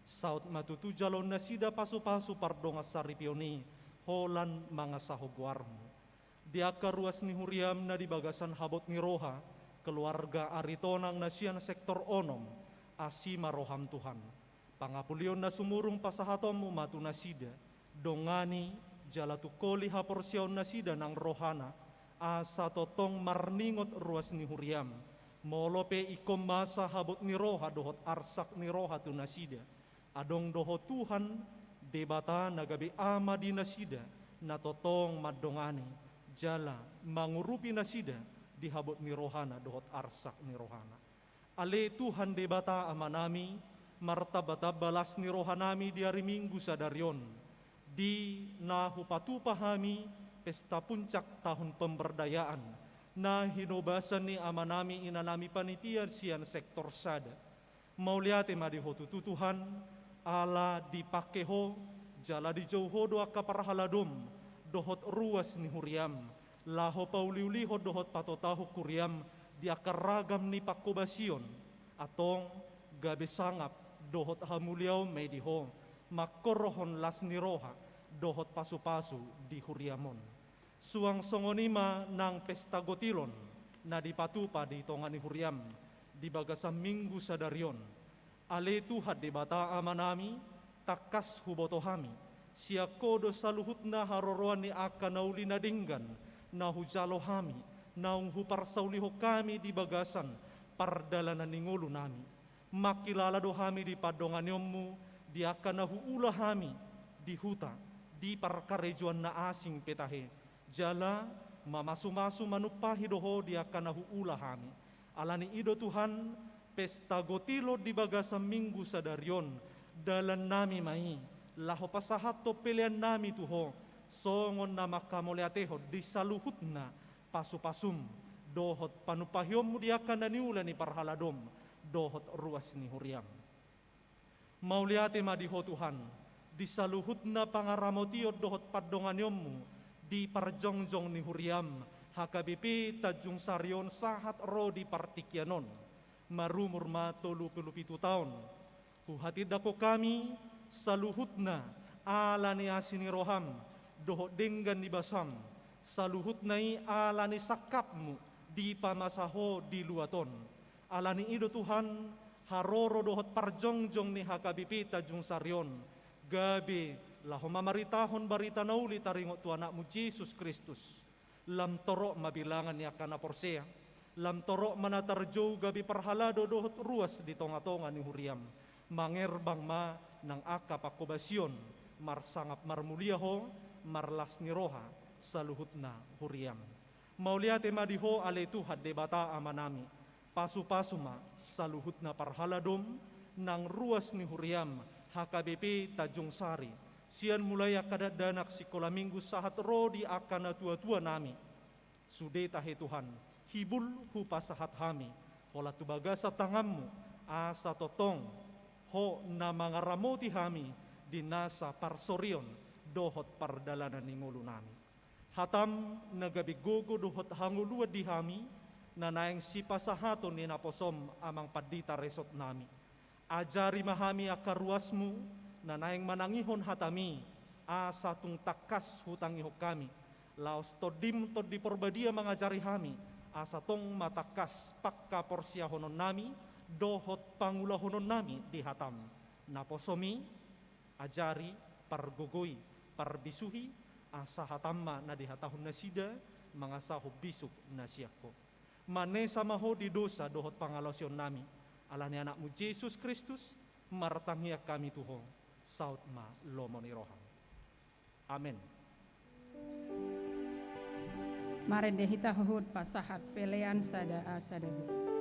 saut matutu jalon nasida pasu-pasu pardonga saripioni holan mga sahoguarmu diaka ruas ni huriam na di bagasan habot ni roha keluarga aritonang nasian sektor onom asima roham Tuhan pangapulion na sumurung pasahatom umatu nasida dongani jalatukoli haporsion nasida nang rohana asa totong marningot ruas ni huriam molope ikom masa habot ni roha dohot arsak ni roha tu nasida adong dohot Tuhan debata nagabi ama di nasida na totong madongani jala mangurupi nasida di habot ni rohana dohot arsak ni rohana ale Tuhan debata ama nami martabata balas ni rohanami di hari Minggu sadarion di nahupatupahami pesta puncak tahun pemberdayaan na hinobasan ni amanami inanami panitian sian sektor sada mauliate madihotu tutuhan ala dipakeho jala di jauho doa kaparhaladom dohot ruas ni huriam laho pauliuliho dohot patotaho kuriam di akar ragam ni pakobasion atong gabe sangap dohot hamuliaw mediho makorohon las ni roha dohot pasu-pasu di huriamon suang songonima nang pesta gotilon na dipatupa di tongani huriam di bagasam Minggu sadarion ale Tuhan debata amanami takas hubotohami sia kodo saluhut na haroroan ni aka nauli na dinggan na hujalohami naung huparsauliho kami di bagasan pardalanan ningulu nami makilala dohami di padonganyomu di aka na huulahami di huta di parkarejuan na asing petahe jala mamasu-masu manupahi doho dia kana huulahami alani ido Tuhan pesta gotilo di bagasam Minggu sadarion dalan nami mai laho pasahato pilihan nami tuho songon na makamuliateho di saluhutna pasu-pasum dohot panupahiom dia kana niula ni parhaladom dohot ruas ni huriam mauliate madiho Tuhan di saluhutna pangaramotio dohot padonganyomu di parjongjong ni huriam HKBP Tanjung Sarion sahat ro di partikianon marumur ma 37 tahun huhati dako kami saluhutna ala ni asini roham doho denggan di basam saluhutnai ala ni sakapmu di pamasaho di luaton ala ni ido Tuhan haroro dohot parjongjong ni HKBP Tanjung Sarion gabe laho mamaritahon barita nauli taringot tu anakmu Yesus Kristus lam torok mabilangan ni akana porsea lam torok manatarjo gabi parhalado dohot ruas di tonga-tonga ni huriam mangerbang ma nang aka pakobasion marsangap marmuliaho marlas ni roha saluhutna huriam mauliate madiho ale Tuhan debata amanami pasu-pasu ma saluhutna parhaladom nang ruas ni huriam HKBP Tanjung Sari sian mulai akadat danak sikola Minggu sahat rodi akana tua-tua nami sude tahe Tuhan hibul hu pasahat hami hola tu bagasa tangammu asa totong ho na mangaramoti hami di nasa parsorion dohot pardalanan ningulu nami hatam nagabigogo dohot hangulua di hami na naeng si pasahaton ni naposom amang padita resot nami Ajari mahami akar ruasmu, na naeng manangihon hatami, asa tung takas hutang ihok kami. Laos todim tod di porbadia mengajari hami, asa tong matakas pakka porsia honon nami, dohot pangula honon nami di hatam. Naposomi, ajari, pargogoi, parbisuhi, asa hatamma na di hatahun nasida, mangasaho bisuk nasiako. Mane samaho di dosa dohot pangalosyon nami, alani anakmu Yesus Kristus, martanghiak kami Tuho, saut ma lomoni roham. Amin. Marende hita huhud pasahat pelean sada asadahu.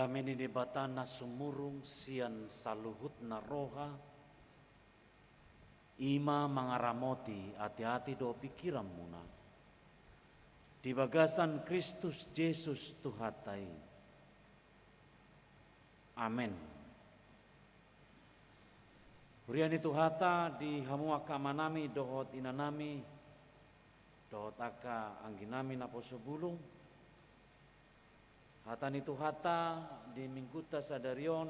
Kami ni debatana sumurung sian saluhut na roha, ima mangaramoti hati-hati do pikiran muna. Di bagasan Kristus Yesus Tuhatai. Amin. Huriani Tuhata di hamua kamanami dohot inanami, dohot aka angginami naposo bulung. Hatani Tuhata di mingguta sadarion,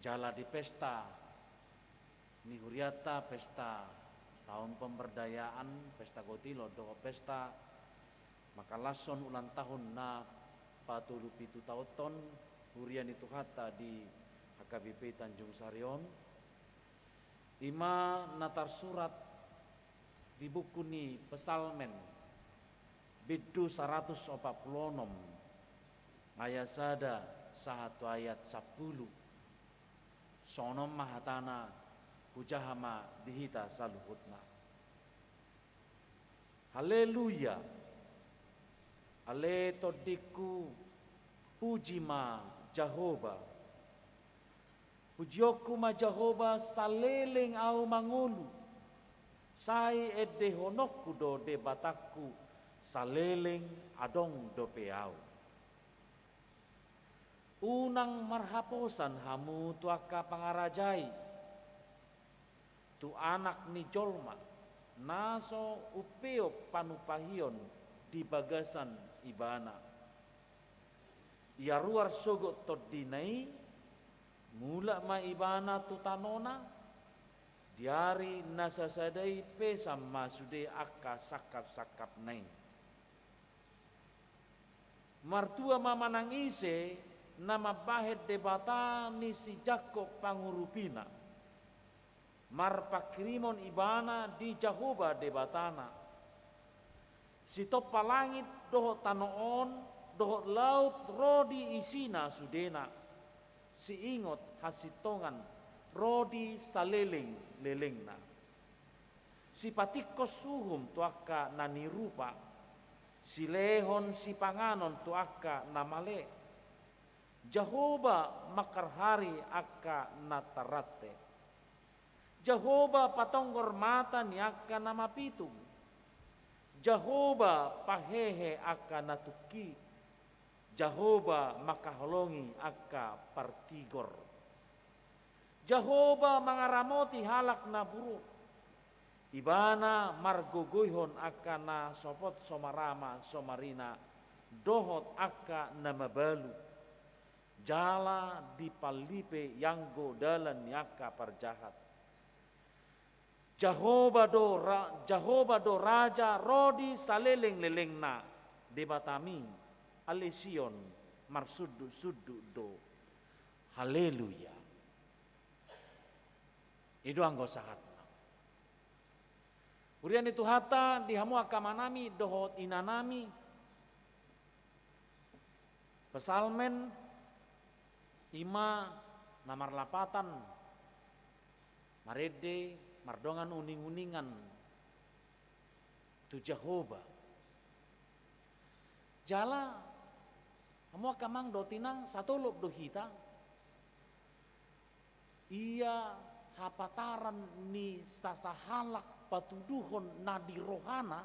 jala di pesta, ni huriata pesta tahun pemberdayaan, pesta gotilo, doho pesta makalason ulang tahun na patulu pitu tauton, huriani Tuhata di HKBP Tanjung Sarion. Ima natar surat di buku ni pesalmen Bidu 146 ayat sada satu ayat 10 sonom mahatana hujahama dihita saluhutna. Haleluya. Ale todiku puji ma Jehovah. Pujioku ma Jehovah saleleng au mangulu. Sai ede honokku do debataku saleleng adong do peau. Unang marhaposan hamu tuaka pangarajai. Tu anak ni jolma naso upeo panupahion di bagasan ibana. Ia ruar sogot todinai mula ma ibana tu tanona diari nasasadai pesam masude akka sakap-sakap nai. Martua mama nangise nama bahet debata ni si Jakob pangurupina. Marpakrimon ibana di Jehovah debatana. Si topa langit dohot tanoon, dohot laut rodi isina sudena. Si ingot hasitongan rodi saleleng lelengna. Si patikos suhum tuaka nani rupa. Si lehon si panganon tuaka namale. Jehovah makarhari akka natarate. Jehovah patonggor mata ni akka namapitung. Jehovah pahehe akka natuki. Jehovah makaholongi akka partigor. Jehovah mangaramoti halak na buruk. Ibana margogoyhon akka na sopot somarama somarina dohot akka na mabalu. Jala di palipe yanggo dalan niaka parjahat. Jehovah do raja rodi saleleng lelengna debatami alesion marsudu sudu do. Haleluya. Itu anggo sahat. Urian itu hata di hamua kamanami dohot inanami. Pesalmen ima namar lapatan marede mardongan uning-uningan tu Jehovah. Jala hamua kamang dotinang satolop dohita. Ia hapataran ni sasahalak patuduhon nadi rohana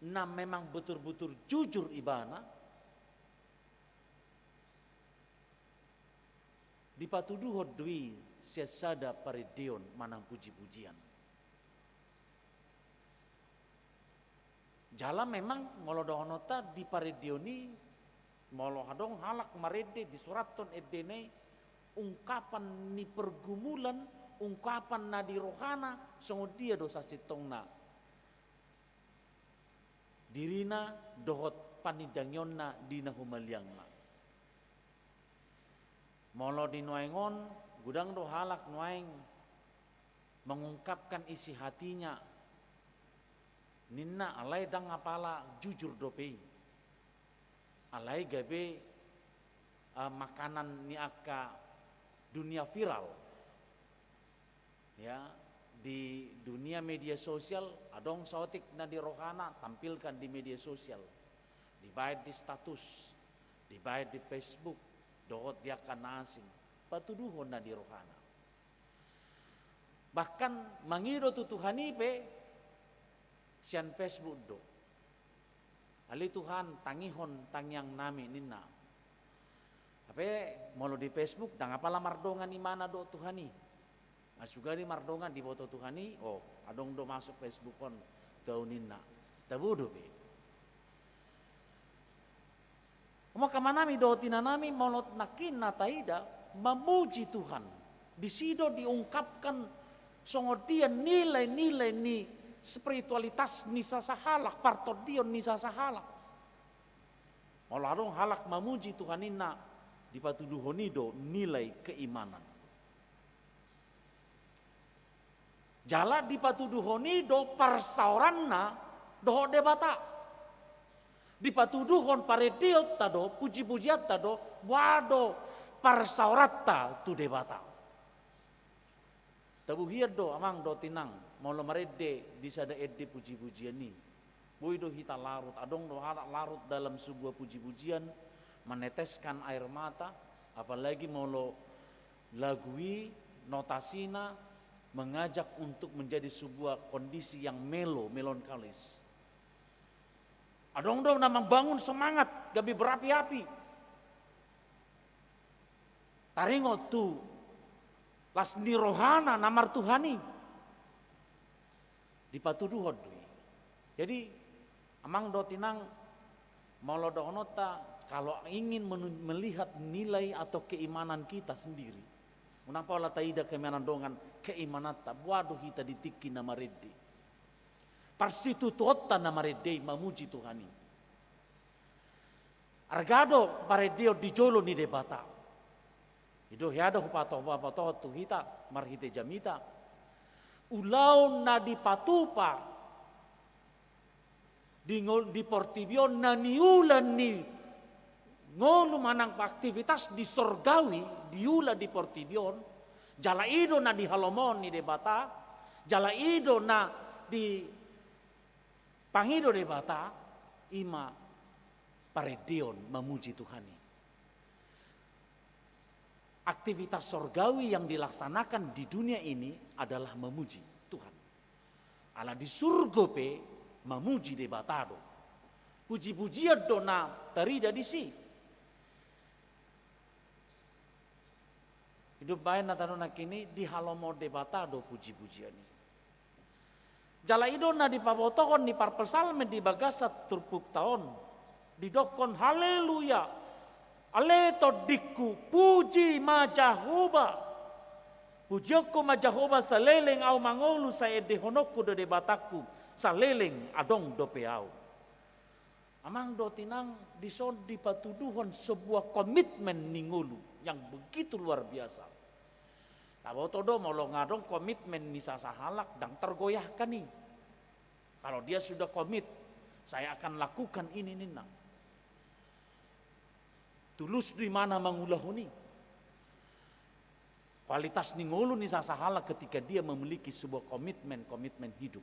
na memang betul-betul jujur ibana dipatuduhon dwi siasada paridion manang puji-pujian. Jala memang molodohonota di paridioni molohadong halak marede di suraton edene ungkapan ni pergumulan ungkapan na di rohana songo dia dosa sitongna dirina dohot panidangyonna dina humaliangna molo di nuaingon gudang do halak nuaing mengungkapkan isi hatinya ninna alai dang apala jujur dope alai gabe makanan ni akka dunia viral. Ya, di dunia media sosial adong sautik na di rohana tampilkan di media sosial. dibayar di status, dibayar di Facebook, dohot dia kan asing, patuduhon na di rohana. Bahkan mangido tu Tuhan ipe, sian Facebook do. Ali Tuhan tangihon tangyang nami nina. Ape molo di Facebook, dang apalah mardongan ni mana do Tuhani. Asuga di mardongan di foto Tuhani, oh adong do masuk Facebook kon tau nina. Tabudo be. Maka manami do tinanami molot nakin nataida memuji Tuhan. Di sido diungkapkan songodian nilai-nilai ni spiritualitas ni sasahalak, partodion ni sasahalak. Molarong halak memuji Tuhan inna dipatuduhonido nilai keimanan. Jala dipatuduhonido persauranna doho debata. Dipatuduhon parediot tado puji-pujiat tado wado persaurata tu debata. Tabuhiad do amang do tinang molo marede disada edde puji-pujian ni. Boido hita larut adong do halak larut dalam sebuah puji-pujian meneteskan air mata, apalagi molo lagui notasina mengajak untuk menjadi sebuah kondisi yang melankolis. Adong dong namang bangun semangat, gabi berapi-api. Taringot tu las ni rohana namar Tuhani dipatuduhon. Jadi amang do tinang molo do nota kalau ingin melihat nilai atau keimanan kita sendiri. Menapa la taida keimanan dongan keimanan ta waduh hita ditiki nama redde. Parstitutotta nama redde mamuji Tuhani. Argado paredeo di jolo ni debata. Ido hiado hupato tu hita marhite jamita. Ulau na dipatupa di Portibion na niulan ni ngolu manang aktivitas di sorgawi diula di Portibion, jala ido na di Halomon ni debata, jala ido na di Pangido debata, ima paredion memuji Tuhani. Aktivitas sorgawi yang dilaksanakan di dunia ini adalah memuji Tuhan. Ala di surga pe memuji debatado. Puji-pujian dona terida di si. Hidup baik natanona kini di halomo debatado puji-pujian ini. Jala idona di pabotokon di parpesalmen di bagasat turpuk tahun. Didokon haleluya. Aleto diku puji majahoba. Pujioko majahoba saleleng au mangolu sa edehonokku do debataku. Saleleng adong do peau. Amang do tinang dison dipatuduhon sebuah komitmen ningulu yang begitu luar biasa. Tabotodo molo ngadong komitmen ni sasahalak dan tergoyahkan nih. Kalau dia sudah komit, saya akan lakukan ini nina. Tulus di mana mangulahuni. Kualitas ningulu ni sasahalak ketika dia memiliki sebuah komitmen hidup.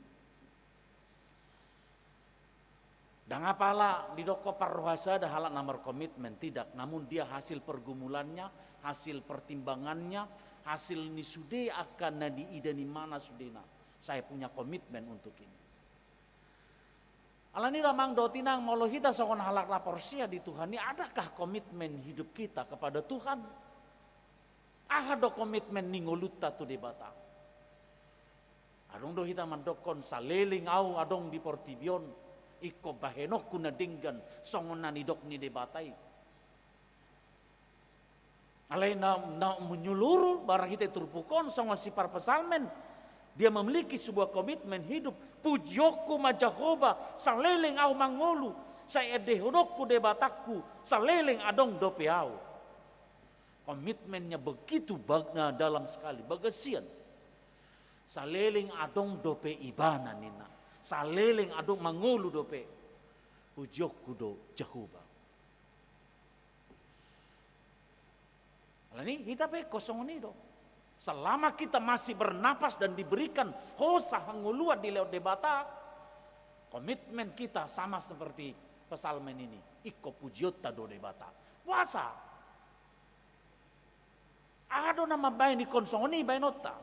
Dan apalah di doko parrohasa ada halak nomor komitmen tidak, namun dia hasil pergumulannya, hasil pertimbangannya, hasil ni sude akan nadi ida ni mana sudena. Saya punya komitmen untuk ini. Alani ramang dotinang molo hita songon halak lapor sia di Tuhan ini, adakah komitmen hidup kita kepada Tuhan? Ada komitmen ningoluta tu debata. Adong do hita mandokon saleling au adong di Portibion. Iko bahenok kuna dinggan songon nani dok ni debatai. Alai na menyuluruh barang kita turpukon songon si parpesalmen. Dia memiliki sebuah komitmen hidup. Pujioko majahoba saleleng au mangolu. Saya dehonokku debataku saleleng adong dopeau. Komitmennya begitu dalam sekali bagasian. Saleleng adong dope ibana nina. Saleleng adong mangolu dope. Pujioko do Jehovah. Alani kita pe kosong ni do. Selama kita masih bernapas dan diberikan hosa hangulua di lewat debata, komitmen kita sama seperti pesalmen ini. Iko pujiota do debata. Puasa. Ado nama bayi di konsoni bayi nota.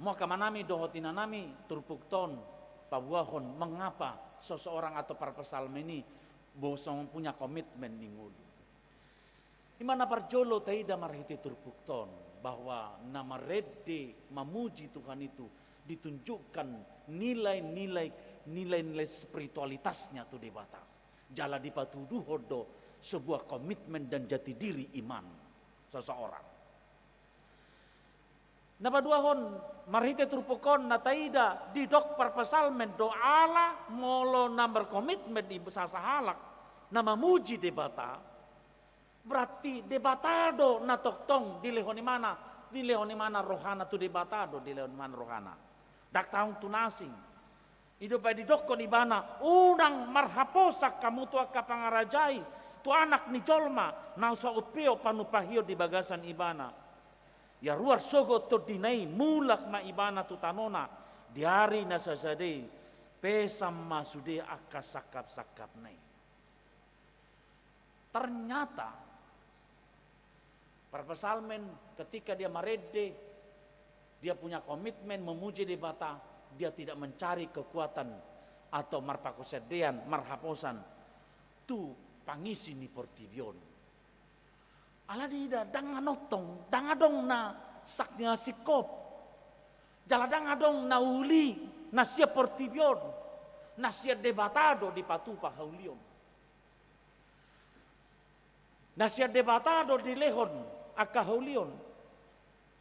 Mau kemanami dohotina nami turpukton pabuahon mengapa seseorang atau para pesalmen ini bosong punya komitmen di ngulu. Imana parjolo taida marhiti turpukton bahwa nama redde memuji Tuhan itu ditunjukkan nilai-nilai spiritualitasnya tu debata. Jala dipatuduh hodo sebuah komitmen dan jati diri iman seseorang. Napa duahon marhite turpukon nataida di dok perpesalmen doala molo namber komitmen di sasahalak nama muji debata. Berarti debatado na toktong di lehoni mana rohana tu debatado di lehoni mana rohana. Dak taung tunasing. Ido pa di dokko di bana unang marhaposak kamu tu akka pangarajai tu anak ni jolma na sa upio panupahio di bagasan ibana. Ya ruar sogo to dinai mulak ma ibana tu tanona diari na sasade pesam masude akka sakap-sakap nai. Ternyata para pesalmen ketika dia marede, dia punya komitmen memuji debata, dia tidak mencari kekuatan atau marpakosedean, marhaposan, tu pangisi ni portibion. Ala dida danganotong, dangadong na saknya sikop, jala dangadong na uli, na sia portibion, na sia debatado di patupa haulion. Na sia debatado di lehon, akahaulion.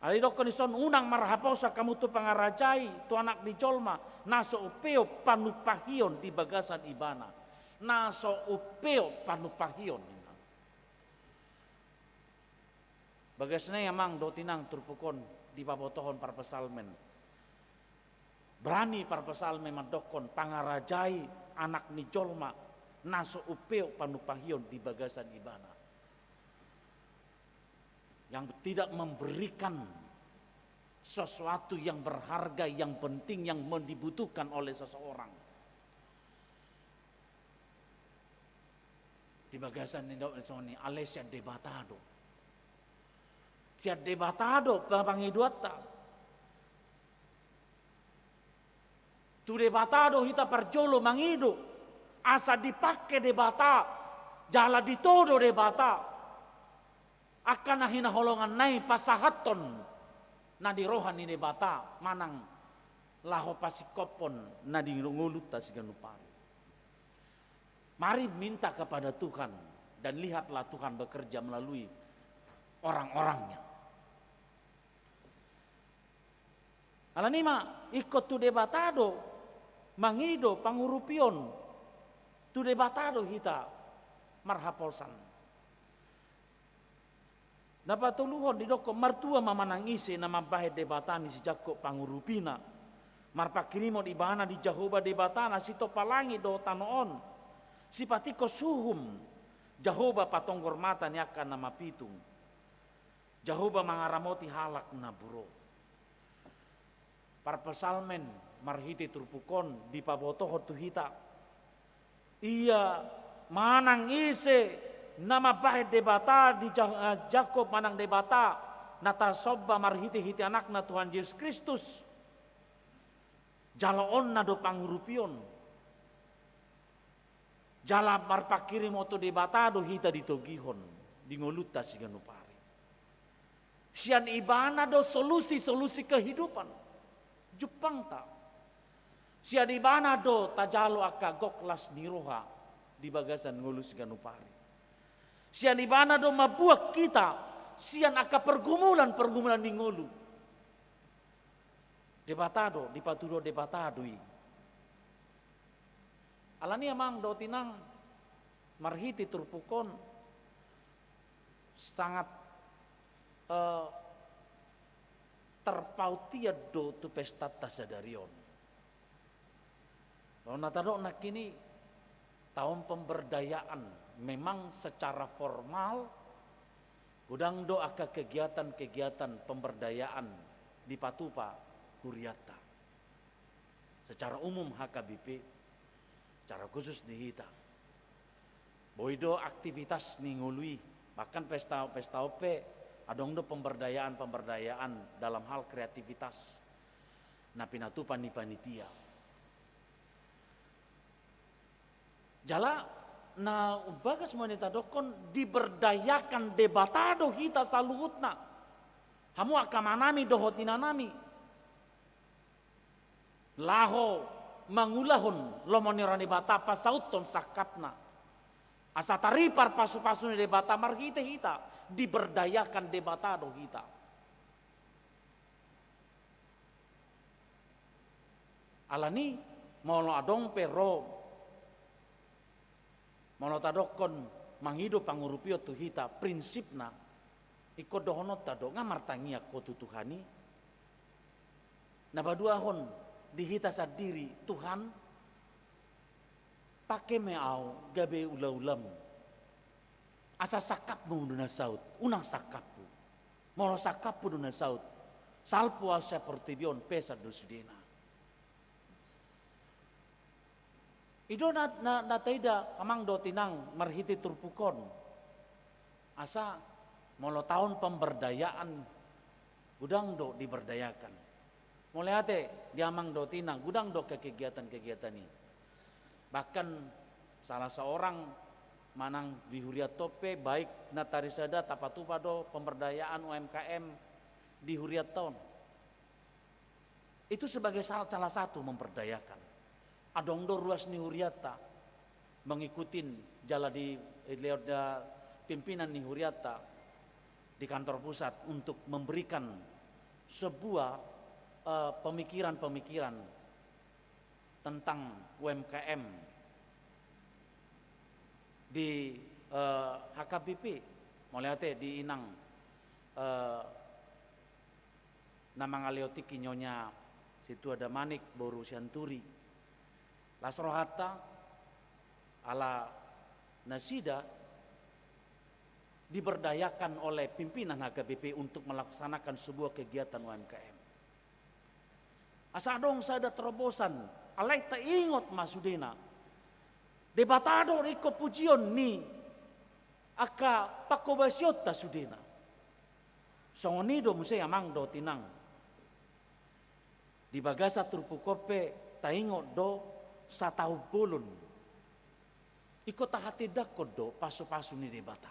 Ali dokon ison unang marhaposa kamu tu pangarajai tu anak di jolma naso upeo panupahion di bagasan ibana. Naso upeo panupahion. Bagasnya emang do tinang turpukon di pabotohon para pesalmen. Berani para pesalmen madokon pangarajai anak ni jolma naso upeo panupahion di bagasan ibana. Yang tidak memberikan sesuatu yang berharga, yang penting, yang dibutuhkan oleh seseorang. Di bagasan ini Alesia debatado. Sia debatado pangiduata. Tu debatado hita parjolo mangido. Asa dipakai debata, jala ditodo debata. Akan hina holongan nai pasahaton na di rohan ni debata manang laho pasikopon na di nguluta siganupari. Mari minta kepada Tuhan dan lihatlah Tuhan bekerja melalui orang-orangnya. Alanima ikut tu debatado mangido pangurupion tu debatado hita marhapolsan. Dapat tuluhon di doko martua mamanang isi nama bahe debatani si Jakob pangurupina. Marpakirimo di bana di Jahoba debatana si topalangi do tanoon. Si patiko suhum Jahoba patonggor mata niakan nama pitung. Jahoba mangaramoti halak na buro. Para pesalmen marhiti turpukon di pabotoho tuhita. Iya manang ise nama bahe debata di Jakob manang debata nata sobba marhiti-hiti anakna Tuhan Yesus Kristus. Jalaon na do pangurupion. Jala marpakiri moto debata do hita ditogihon di ngoluta siganupari. Sian ibana do solusi-solusi kehidupan. Jepang ta. Sian ibana do tajalo aka goklas niroha di bagasan ngolus siganupari. Sian ibana do mabuak kita, sian aka pergumulan di ngolu. Debatado, dipaturo debatadoi. Alani amang do tinang marhiti turpukon sangat terpautia do tu pesta tasadarion. Kalau natado nak kini tahun pemberdayaan memang secara formal udang do aka kegiatan-kegiatan pemberdayaan di Patupa Huriata. Secara umum HKBP Cara khusus di hita. Boido aktivitas ningului, bahkan pesta ope, adong do pemberdayaan dalam hal kreativitas. Na pinatupan ni panitia. Jala na ubaga semua nita dokon diberdayakan debatado hita saluhutna. Hamu akamanami dohotinanami. Laho mangulahun lomonirani bata pasauton sakapna. Asa taripar pasu-pasu ni debata marhite hita diberdayakan debatado hita. Alani mono adong pero mono tadokon manghidup pangurupio tu hita prinsipna ikut dohonot tado ngamartangia ko tu Tuhani. Nabaduahon dihita sadiri Tuhan pakai meau gabe ula-ulam asa sakapmu duna saut unang sakapmu molo sakapmu duna saut salpu asa portibion pesa dusudena ido na taida kamang do tinang marhiti turpukon asa molo tahun pemberdayaan gudang do diberdayakan. Mulai ate diamang do tinang gudang do ke kegiatan-kegiatan ini. Bahkan salah seorang manang di Huriat Tope baik natarisada tapatupa do pemberdayaan UMKM di Huriat Town. Itu sebagai salah satu memperdayakan. Adong do ruas ni Huriata mengikutin jala di pimpinan ni Huriata di kantor pusat untuk memberikan sebuah pemikiran-pemikiran tentang UMKM di HKBP mulai di inang nama ngalioti kinyonya situ ada manik boru sianturi lasrohata ala nasida diberdayakan oleh pimpinan HKBP untuk melaksanakan sebuah kegiatan UMKM. Asa dong sada terobosan, alai ta ingot masudena. Debatado riko pujion ni aka pakobasiota sudena. Songonido musay amang do tinang. Di bagasa turpukope ta ingot do sa taubulon. Iko tahatidak ko do paso-paso ni debata.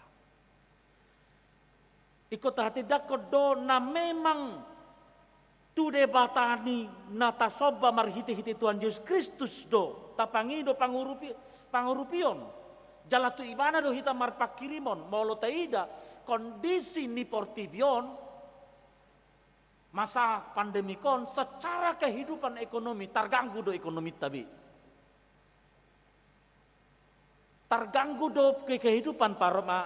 Iko tahatidak ko do na memang tu debatani natasoba marhiti-hiti Tuhan Yesus Kristus do tapangido pangurupion jala tu ibana do hita marpakirimon molo taida kondisi ni portibion masa pandemikon secara kehidupan ekonomi terganggu do ekonomi tabi terganggu do kehidupan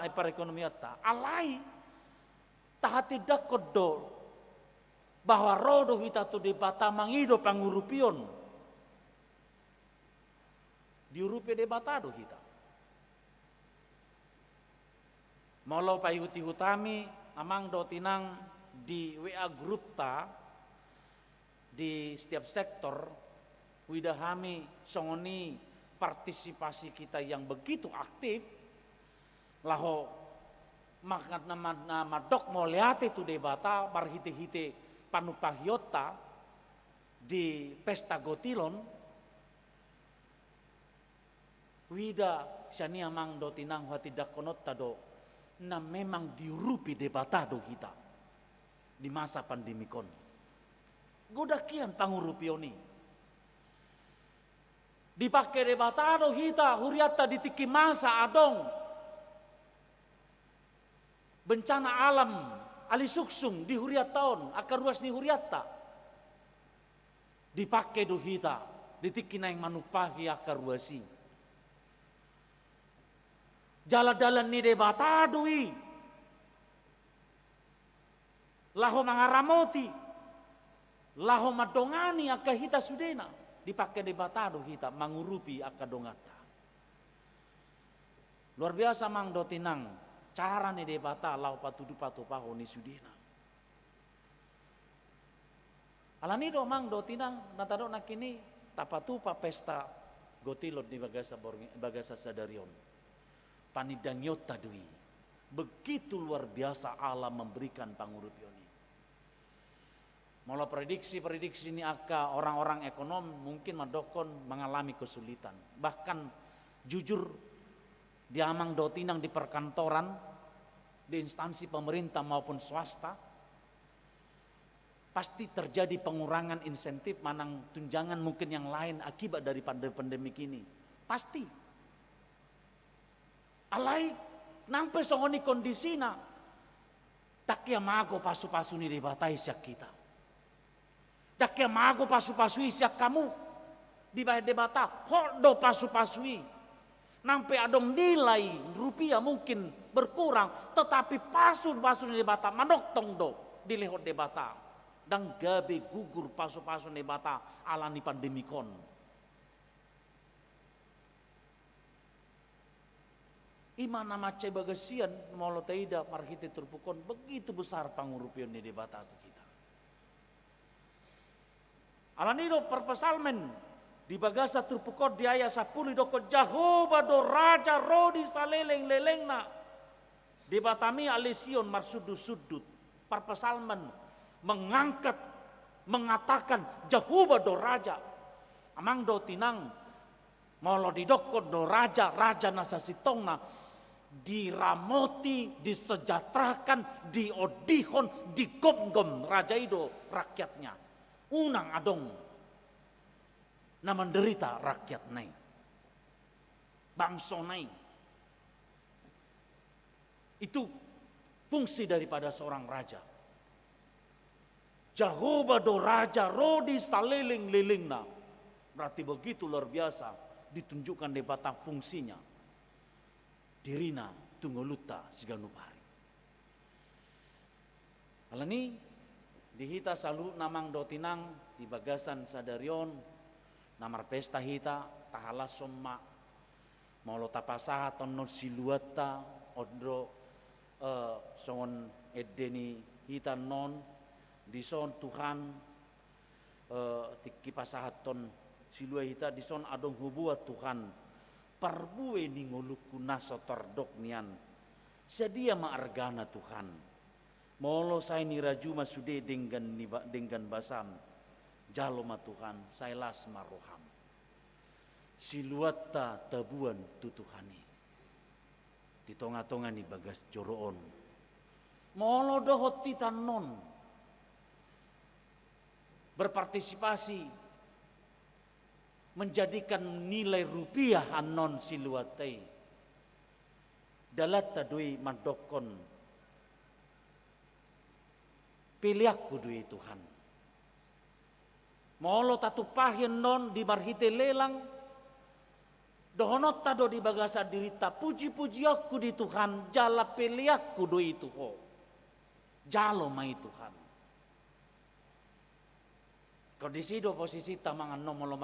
perekonomian ta alai tahatidak kodo bahwa rodo kita tu debata mangido pangurupion diurupi debatado kita molo payuti hutami amang do tinang di WA grup ta di setiap sektor widahami songoni partisipasi kita yang begitu aktif laho makat nama dok moliate tu debata marhite-hite panupahiota di pesta gotilon wida syani amang do tinang wa tidak konot tado na memang diurupi debatado kita di masa pandemikon godakian pangurupioni dipakai debatado kita huriata ditiki masa adong bencana alam ali suksung di huriat tahun akar ruas ni huriata dipakai do hita ditikina yang manupahi akar ruasi jala-jalan ni debatadui laho mangaramoti laho madongani akar hita sudena dipakai debatado hita mangurupi akar dongata luar biasa mang do tinang cara ni debata lau patudu patupaho ni sudena. Alani do mang do tinang natado nakini tapatu pa pesta gotilot di bagasa sadarion. Panidangyot tadui. Begitu luar biasa Allah memberikan pangurupioni. Mula prediksi ini orang-orang ekonom mungkin madokon mengalami kesulitan. Bahkan jujur diamang dotinang di perkantoran, di instansi pemerintah maupun swasta, pasti terjadi pengurangan insentif manang tunjangan mungkin yang lain akibat dari pandemik ini. Pasti. Alai nampe songoni kondisina takia mago pasu-pasu ni dibatai siak kita. Takia mago pasu-pasui siak kamu dibayar debata hodo pasu-pasui. Nampe adong nilai rupiah mungkin berkurang, tetapi pasu-pasu ni debata manok tong do dilehot debata. Dan gabe gugur pasu-pasu ni debata alani pandemikon. Imana mace bagasian molo taida marhite turpukon begitu besar pangurupion ni debata tu kita. Alanido perpesalmen di bagasa turpukon di ayat 10 doko Jehovah do raja rodi saleleng lelengna debatami alesion marsudut-sudut. Perpesalmen mengangkat mengatakan Jehovah do raja amang do tinang molo di doko do raja nasa sitongna diramoti, disejahterakan, diodihon, digom-gom raja itu rakyatnya. Unang adong na menderita rakyat nai. Bangsa nai. Itu fungsi daripada seorang raja. Jehovah do raja rodi saleling-lelingna. Berarti begitu luar biasa ditunjukkan di batang fungsinya. Dirina tunggoluta siganupari. Alani dihita salu namang dotinang di bagasan sadarion namar pesta hita tahala somma molo tapasaha tonno siluata odro songon edeni hita non dison Tuhan tiki pasahaton silua hita dison adong hubuat Tuhan parbue ni ngoluku naso tordok nian sedia maargana Tuhan molo saya ni rajuma sude dengan basam jaloma Tuhan saya las maroham siluata tabuan tutuhani di tonga-tonga ni bagas joroon molo dohot titan non berpartisipasi menjadikan nilai rupiah anon siluatai dalat tadui mandokon piliakku dui Tuhan molo tatupahin non di marhite lelang dohonot tado di bagasa dirita puji-puji aku di Tuhan jala piliakku dui Tuho jalo mai Tuhan. Kondisi do posisi tamangan no molo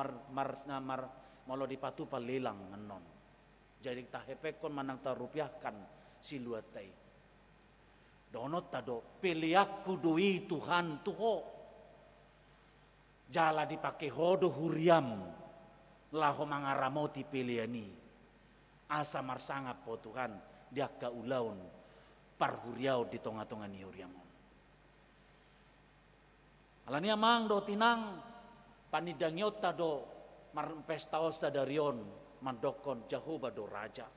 molo dipatu palelang non. Jadi tahepekon manang tarupiahkan siluatai. Donot tado piliakku dui Tuhan tuho. Jala dipake hodo huriam laho mangaramoti piliani. Asa marsanga po Tuhan dia kaulaun parhuriau di tonga-tonga ni huriamon. Alania mang do tinang panidangyota do marpestao sadarion mandokon Jehovah do raja.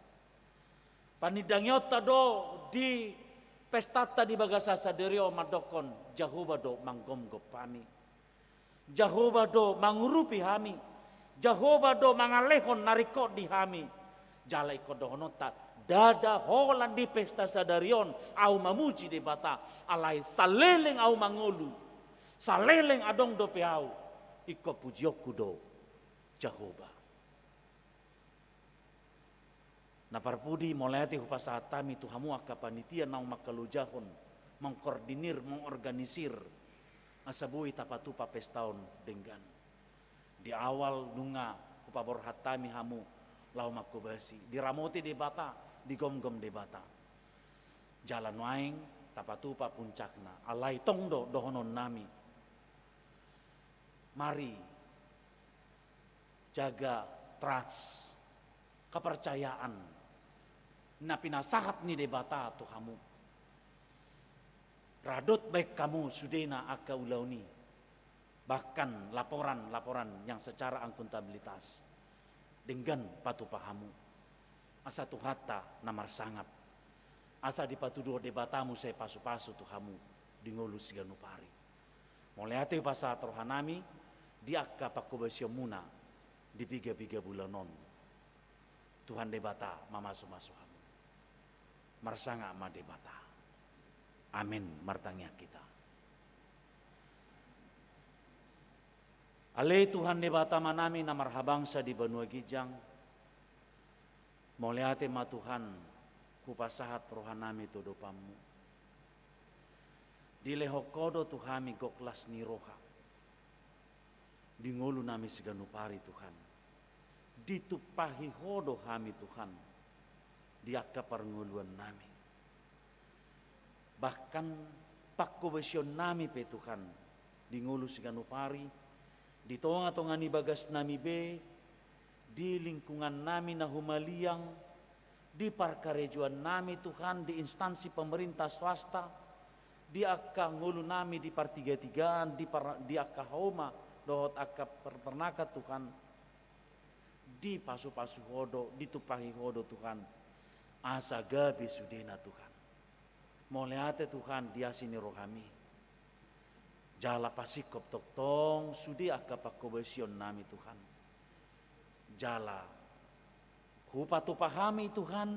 Panidangyota do di pestata di bagasa sadario mandokon Jehovah do manggomgop kami. Jehovah do mangurupi kami. Jehovah do mangalehon nariko di kami. Jalai kodohonota dada holan di pesta sadarion au mamuji di bata alai saleleng au mangolu. Saleleng adong do peau iko pujioku do Jehovah. Na parpudi molayati hupasatami tuhamu akka panitia nang makalujahon mengkoordinir mengorganisir asabui tapatupa pestaon denggan. Di awal nunga hupabor hatami hamu lau makubasi diramoti debata digom-gom debata. Jalan waing tapatupa puncakna alai tongdo dohonon nami. Mari jaga trust, kepercayaan na pinasahat ni debata Tuhamu. Radot baik kamu sudena aka ulau ni, bahkan laporan-laporan yang secara akuntabilitas dengan patupahamu. Asa tuhata namar sangap, asa dipatuduh debatamu saya pasu-pasu Tuhamu di ngolu siganupari. Mulai hati pasat rohanami di akka pakubasyo muna di piga-piga bulanon. Tuhan debata mamasu-masuhamu. Marsanga ma debata. Amin martangnya kita. Ale Tuhan debata manami na marhabangsa di Banua Gijang. Moliate ma Tuhan kupasahat rohanami todopamu. Dilehokodo Tuhami goklas ni roha. Dingolu nami siganupari Tuhan. Ditupahi hodo hami Tuhan. Diaka parnguluan nami. Bahkan pakubasyon nami pe Tuhan. Dingolu siganupari. Di tonga-tonga ni bagas nami be. Di lingkungan nami na humaliang. Di parkarejuan nami Tuhan. Di instansi pemerintah swasta. Di akka ngulu nami di partiga-tigaan, di akka homa, dohot akka perternaka Tuhan, di pasu-pasu hodo, ditupahi hodo Tuhan, asa gabi sudena Tuhan. Moleate Tuhan dia sini rohami, jala pasikop toktong, sudi akka pakobesion nami Tuhan, jala kupatu pahami Tuhan,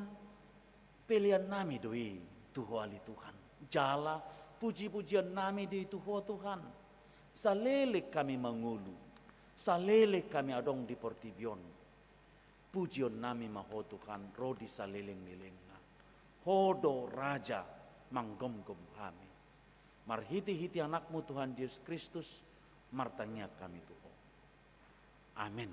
pilihan nami doi tuhoali Tuhan, jala puji-pujian nami di Tuhan Tuhan. Salelek kami mangulu. Salelek kami adong di portibion. Pujion nami maho Tuhan. Rodi saleleng-melengna. Hodo raja manggom-gom kami. Marhiti-hiti anakmu Tuhan Yesus Kristus. Martangnya kami Tuhan. Amin.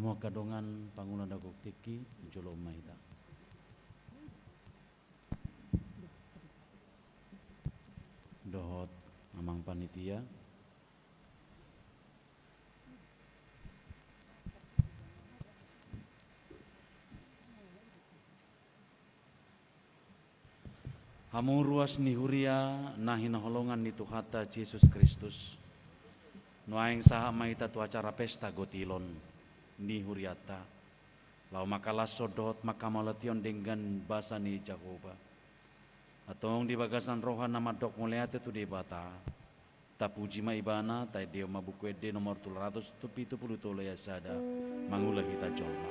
Amo kadongan panguna dagok tiki jolo mahita. Dohot amang panitia. Hamu ruas ni huria nahin holongan ni Tuhata Yesus Kristus. Nuaing saha mahita tu acara pesta gotilon ni huriata. Lau makalas sodot makamalation dengan basa ni Jakoba. Atong di bagasan rohan nama dok muliate tu di bata. Tapuji ma ibana tai deo mabukwede nomor 370 ya sada mangulah kita jolma.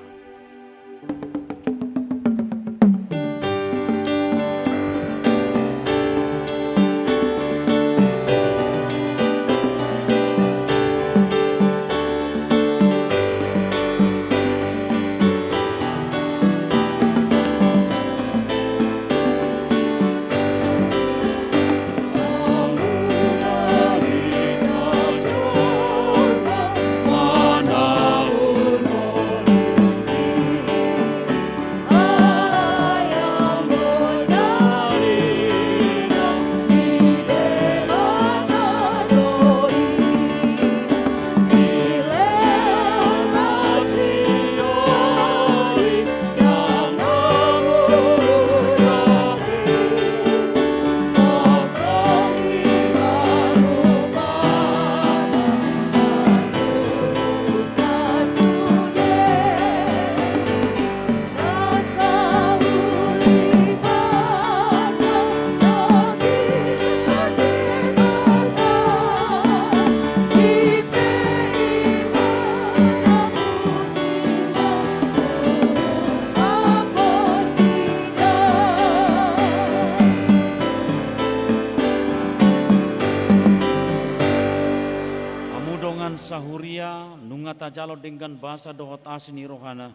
Sahuria nunga tajalo dengan bahasa dohot asini rohana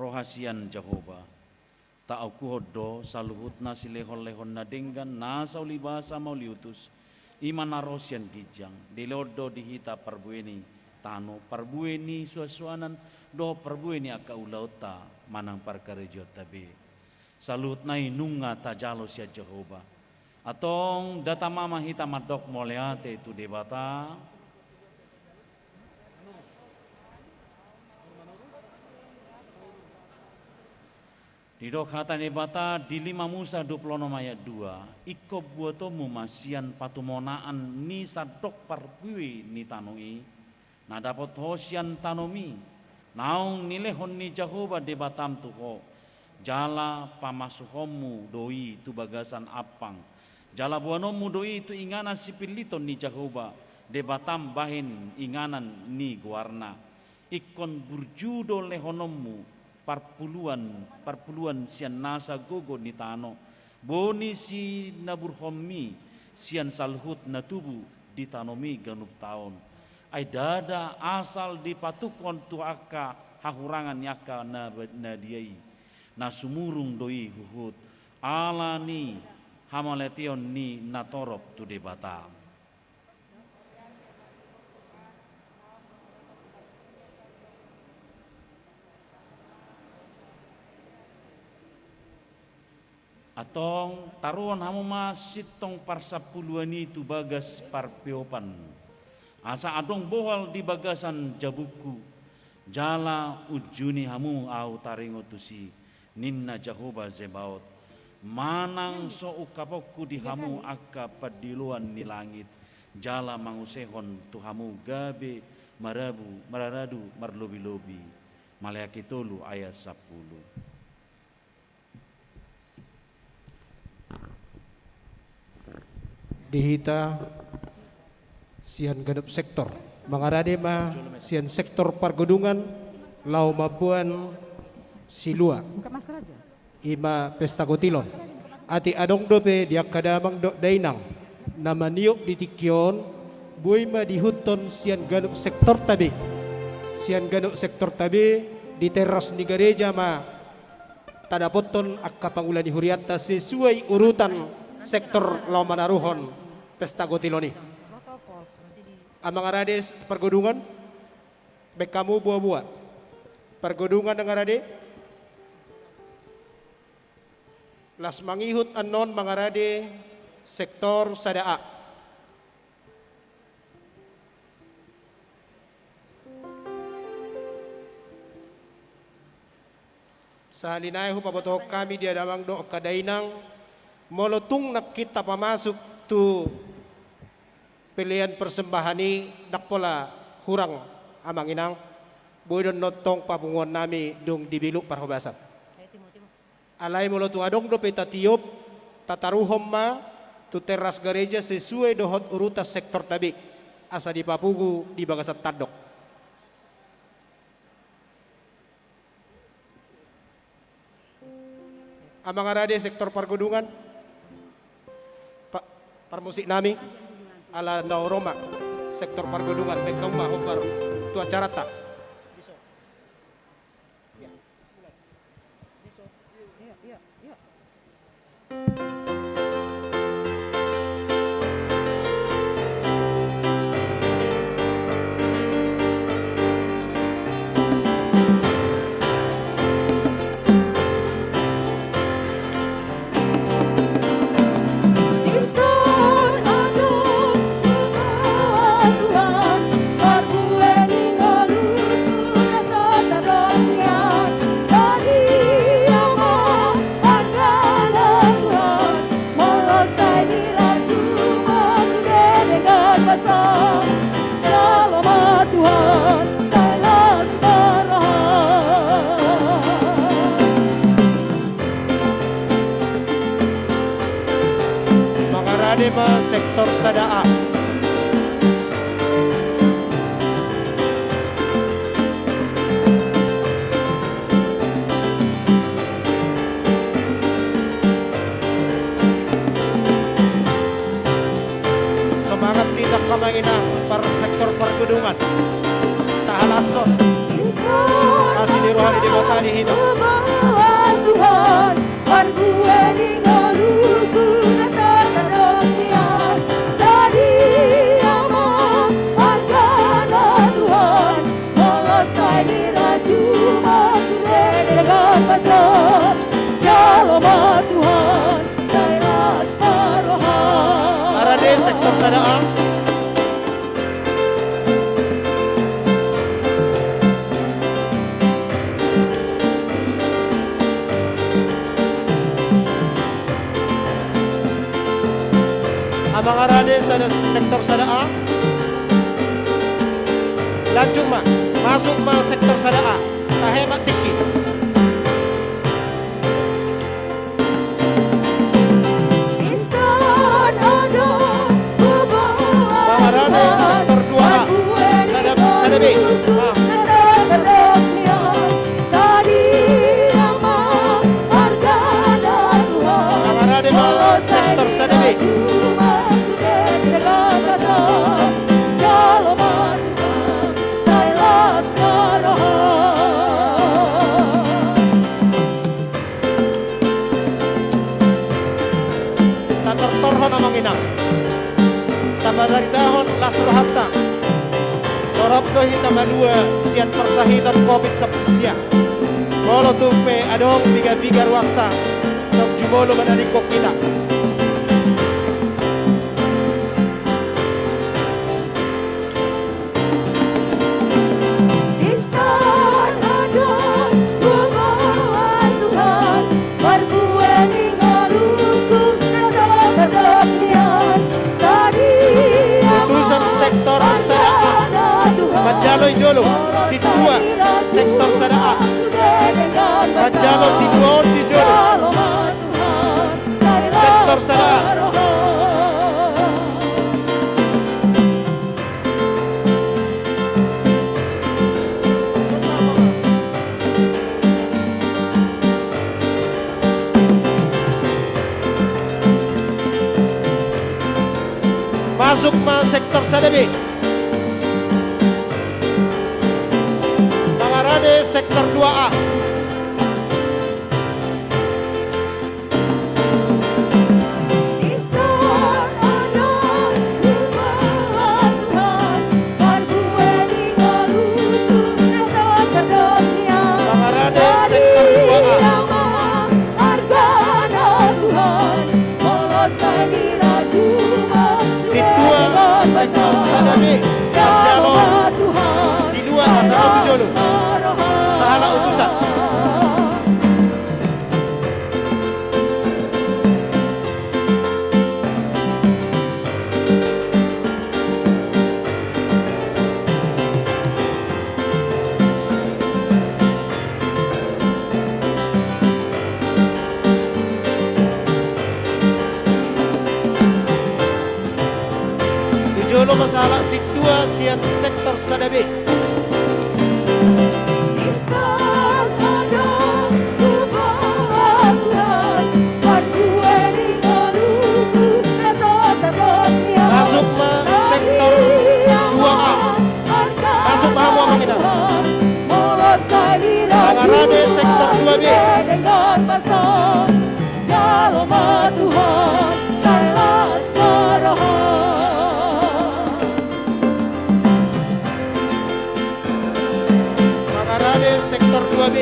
rohasian Jehovah. Ta'au kuhodo saluhutna silehon-lehon na dengan nasa uli bahasa mau liutus iman narosian gijang dilodo dihita perbueni tano perbueni suasuanan do perbueni aka ulauta manang parkarejo tabe. Saluhutna nunga tajalo sia Jehovah. Atong data mama hita madok moleate tu debata. Di dok hata nebata di 5 Musa 26 ayat 2 iko buatomu masian patumonaan ni sadok parpui ni tanoi na dapat hosian tanomi naung nilehon ni Jehovah debatam tuho jala pamasuhomu doi tu bagasan apang jala buanomu doi tu inganan sipiliton ni Jehovah debatam bahin inganan ni guarna ikon burjudo lehonomu parpuluan sian nasa gogo ni tano boni si naburhomi sian salhut na tubu di tanomi ganup taon ay dada asal di patukon tu aka hahurangan yaka na diai na sumurung doi huhut alani hamaletion ni natorop tu debata. Atong taruan hamu masih tong parsapuluan itu bagas parpiopan. Asa adong bohal di bagasan jabuku. Jala ujuni hamu au taringo tusi ninna Jehovah Zebaot. Manang so ukapokku di hamu akka padiluan ni langit. Jala mangusehon tu hamu gabe mararadu marlobi-lobi. Maleakitolu ayat 10. Dihita sian genep sektor mangarade ma sian sektor pargedungan lau mabuan silua ima pesta gotilon ati adong dope dia kadamang dok dainang nama niok ditikyon buy ma dihuton sian genep sektor tabi di teras di gereja ma tadapoton akka pangulani huriata sesuai urutan sektor lau manaruhon pesta gotiloni. Amang arades pergodungan bek kamu buah-buah. Pergudungan Mangarade. Las mangihut anon Mangarade sektor Sadaa. Sa halinay pabotoh kami dia damang do kadainang molotung nak kita pamasuk tu pilihan persembahan ni nakpola hurang amang inang buidon notong papunguan nami dong dibiluk parhobasan. Alay molotung adong do peta tiup tataruhom ma tu teras gereja sesuai dohot urutas sektor tabi asa di Papugu di Bagasat Tadok. Amang arade sektor Pargudungan parmusik nami ala Nauroma sektor Pargudungan mekau mahopar tu acara tak. Sektor Sadaa. Semangat tidak kamanginang para sektor Pargudungan. Tahalason. Kasih di rohani di kota di hidup. Tuhan, pargueni ngaluku nasa kadoktian. Arade sektor Sadaa. Abang arade sektor Sadaa. Lanjut mah, masuk mah sektor Sadaa. Tahemat tiki. Arade sektor 2A. Sadabi. Arade mah sektor Sadabi. Tatortorhon amang inang. Tabadari dahon lasro hatta. Torop dohi tamadua sian persahitan COVID-19. Bolo tumpe adong biga-biga ruasta. Tok jumolo manarikok kita. Sektor Sadaa Majalo Ijolo Sidua sektor Sadaa Majalo Siduon di Jolo sektor Sadaa. Masuk ma sektor Sadabi. Mangarade sektor 2A. Tijolo sahala utusan. Tijolo masalah situasian sektor Sadabe. Masuk ke sektor 2A. Masuk Mahamu Aminah. Pangarade sektor 2B. Pangarade sektor 2B.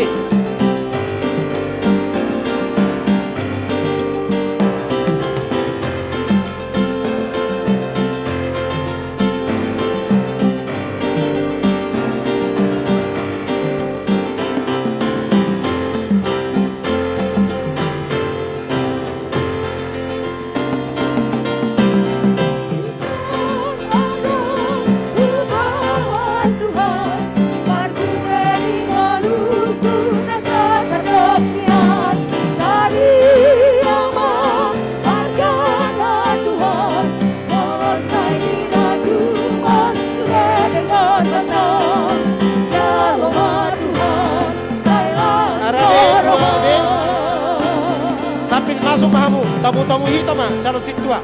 Sambil masuk Mahamu, tamu-tamu hitam mah, calon situa.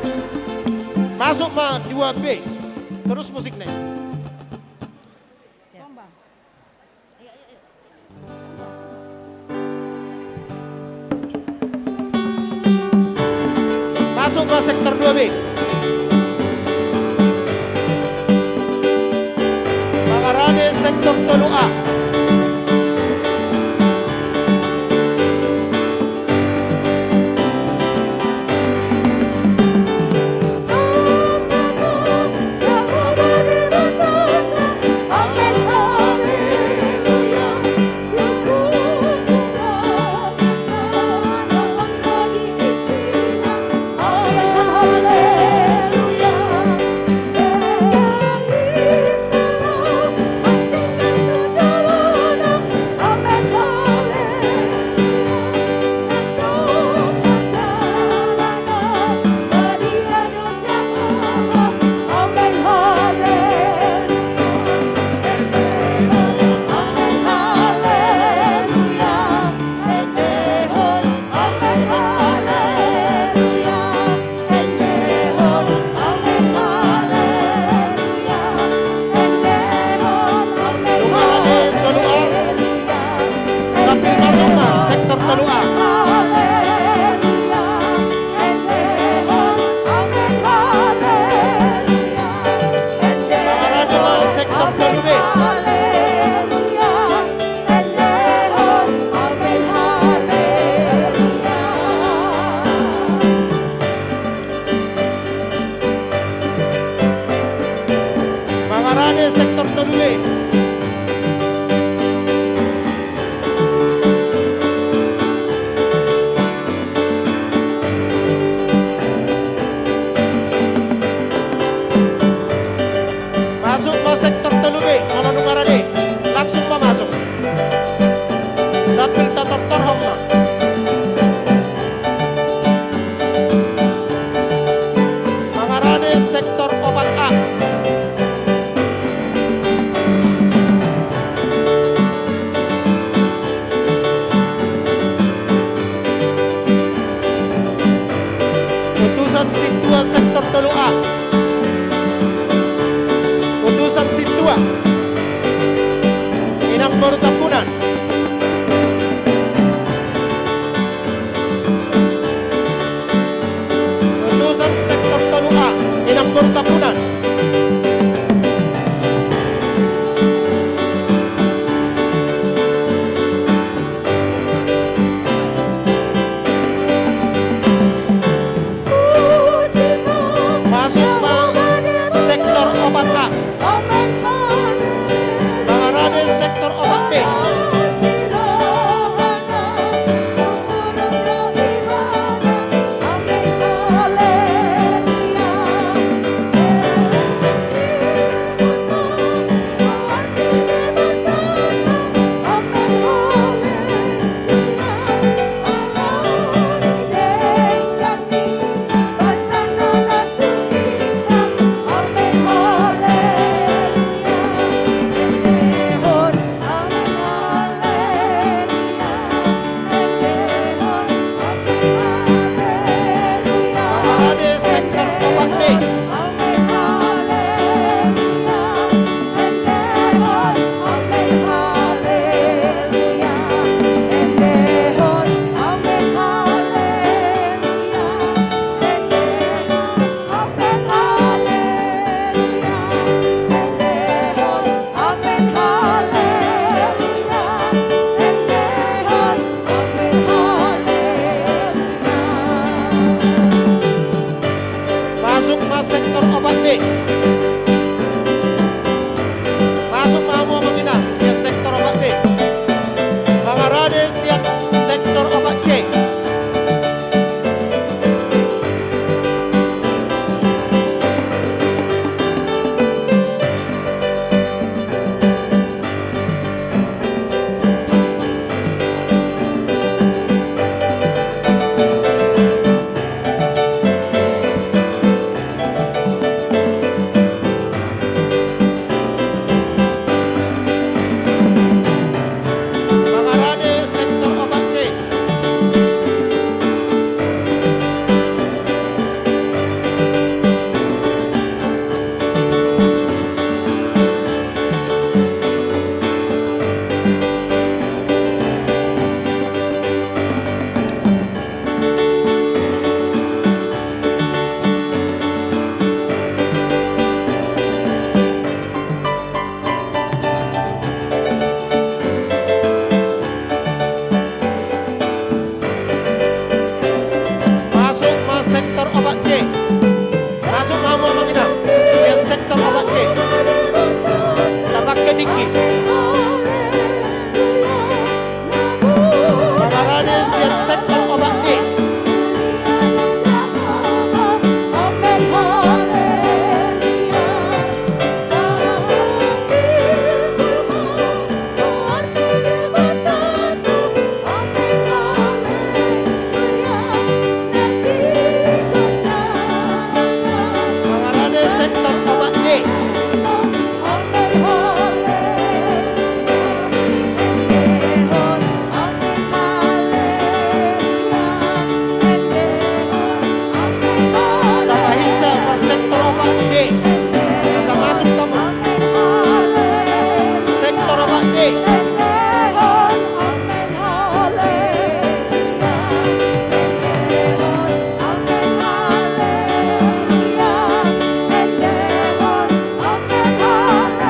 Masuk mah 2B, terus musik nih. Masuk mah sektor 2B. Pangarade sektor 3A.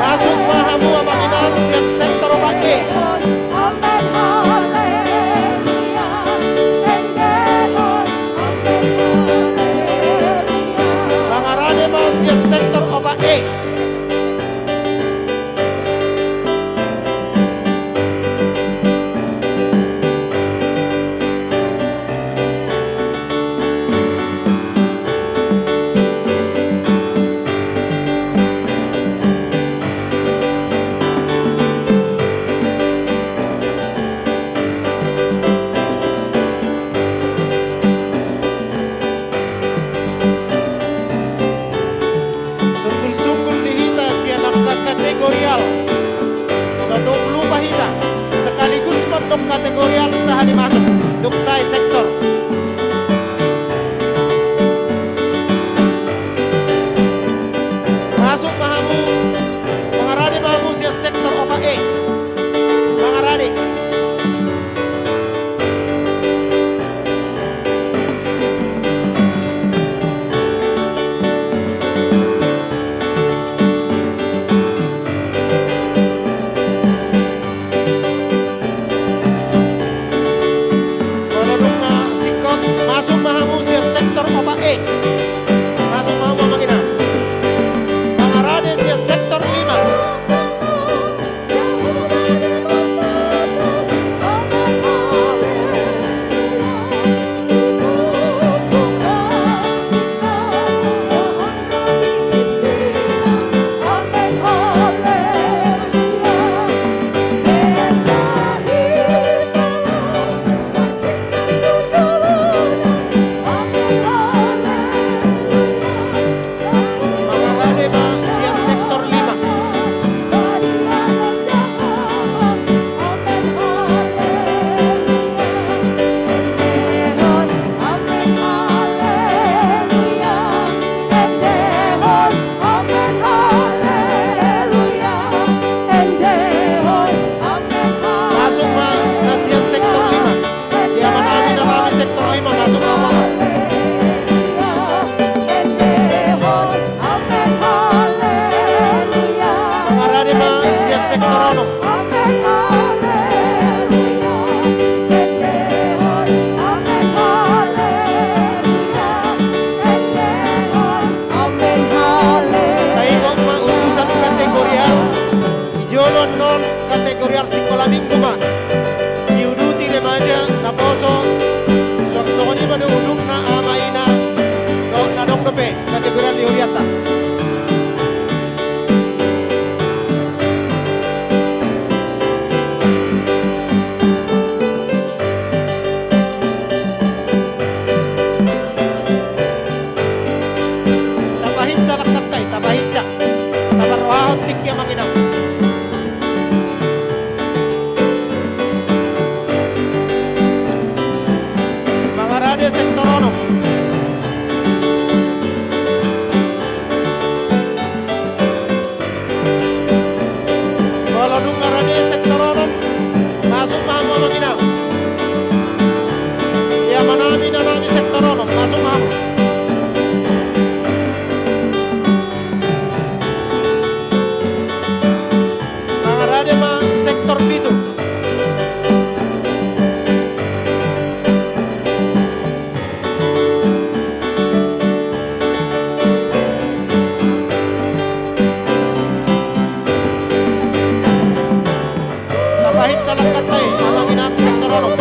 Masuk mahamu amang inang sian sektor opak E. Mangarane ma sian sektor opak E. Sungguh-sungguh dihita sian angka kategorial satu lupa hita sekaligus mandok kategorial sahani masuk duk sai sektor. Masuk mahamu mangarade mahamu sian sektor opak E. Mangarade kalau nunga sikot masuk mahamu sian sektor opak E. Masuk mahamu amang inang. Mangarade sian sektor 5. Mangarade ma sian sektor 5. Masuk ma na sian sektor 5. Dia manami na nami sektor 5 masuk ma mama. Mangarade ma sian sektor 6. Kainok ma urusan kategorial ijolon non kategorial sekolah minggu ma diuduti remaja na poso suaksoni pada uduk na amaina dok na dok dope kategorial di Huriata. Tabahin calak katay, tabahin cak tabarwahot tikya makinang. Mangarade sektor 6. Kalau nungarade sektor 6 masuk mahamu amang inang. Dia manami na nami sektor 6 masuk mahamu. Mangarade ma sektor 7. Tabahin calak katay amang inang sektor 6.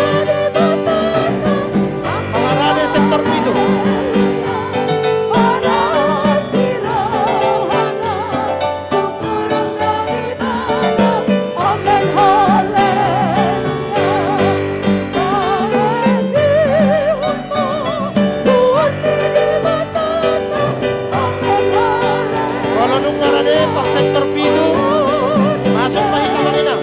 Mangarade sektor 7. Kalau nungarade pa sektor 7 masuk pahit amang inang.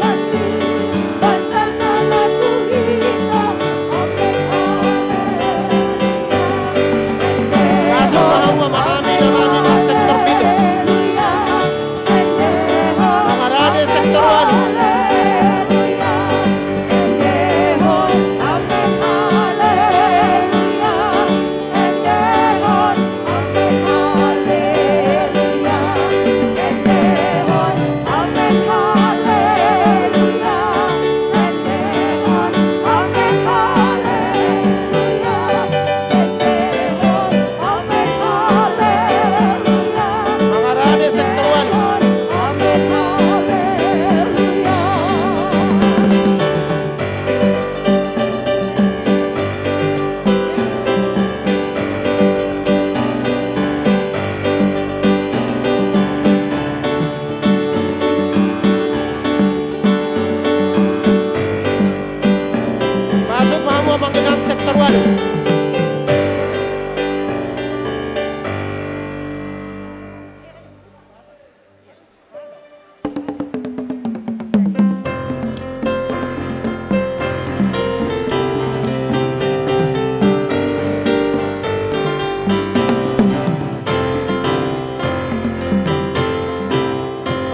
Dr. Walu.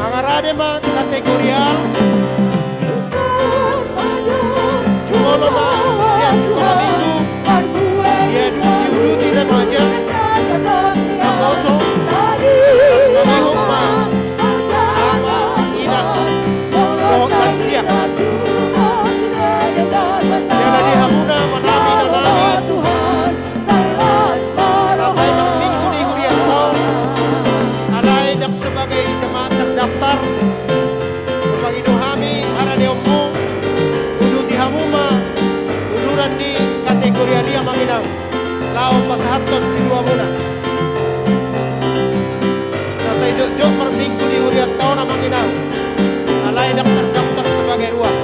Mga radema kategorial Jumolo na siya sekolah minggu dia diuduti remaja yang kosong atas mamihong ma ama inak rohkan siap Jala di hamuna manami nanami Rasai minggu di hurian tahun alay dak sebagai jemaat terdaftar Berbagi hami harade omong Uduti hamuma Uduran di kategori alia manginang Lao pasahatos si dua muna Nasa ijo per minggu di hurian tahun na manginang Alay dak terdaftar sebagai ruas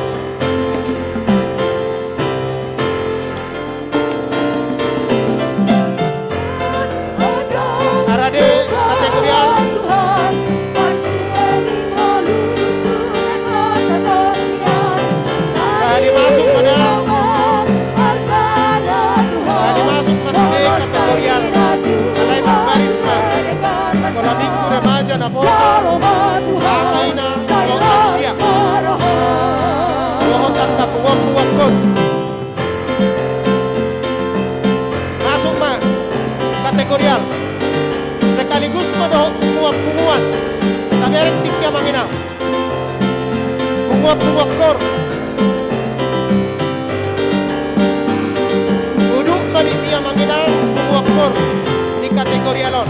Harade kategorial Saya dimasuk pada Saya dimasuk masuk kategorial Alay Magbarisma Sekolah minggu remaja na poso Kamay na Rohkan siap Rohot ang kapuwag-puwag ko Masuk ma Kategorial Sekaligus madohok punguan-punguan Tamerek tikya manginang Punguan-punguan kor Uduk manusia manginang punguan kor Di kategori alon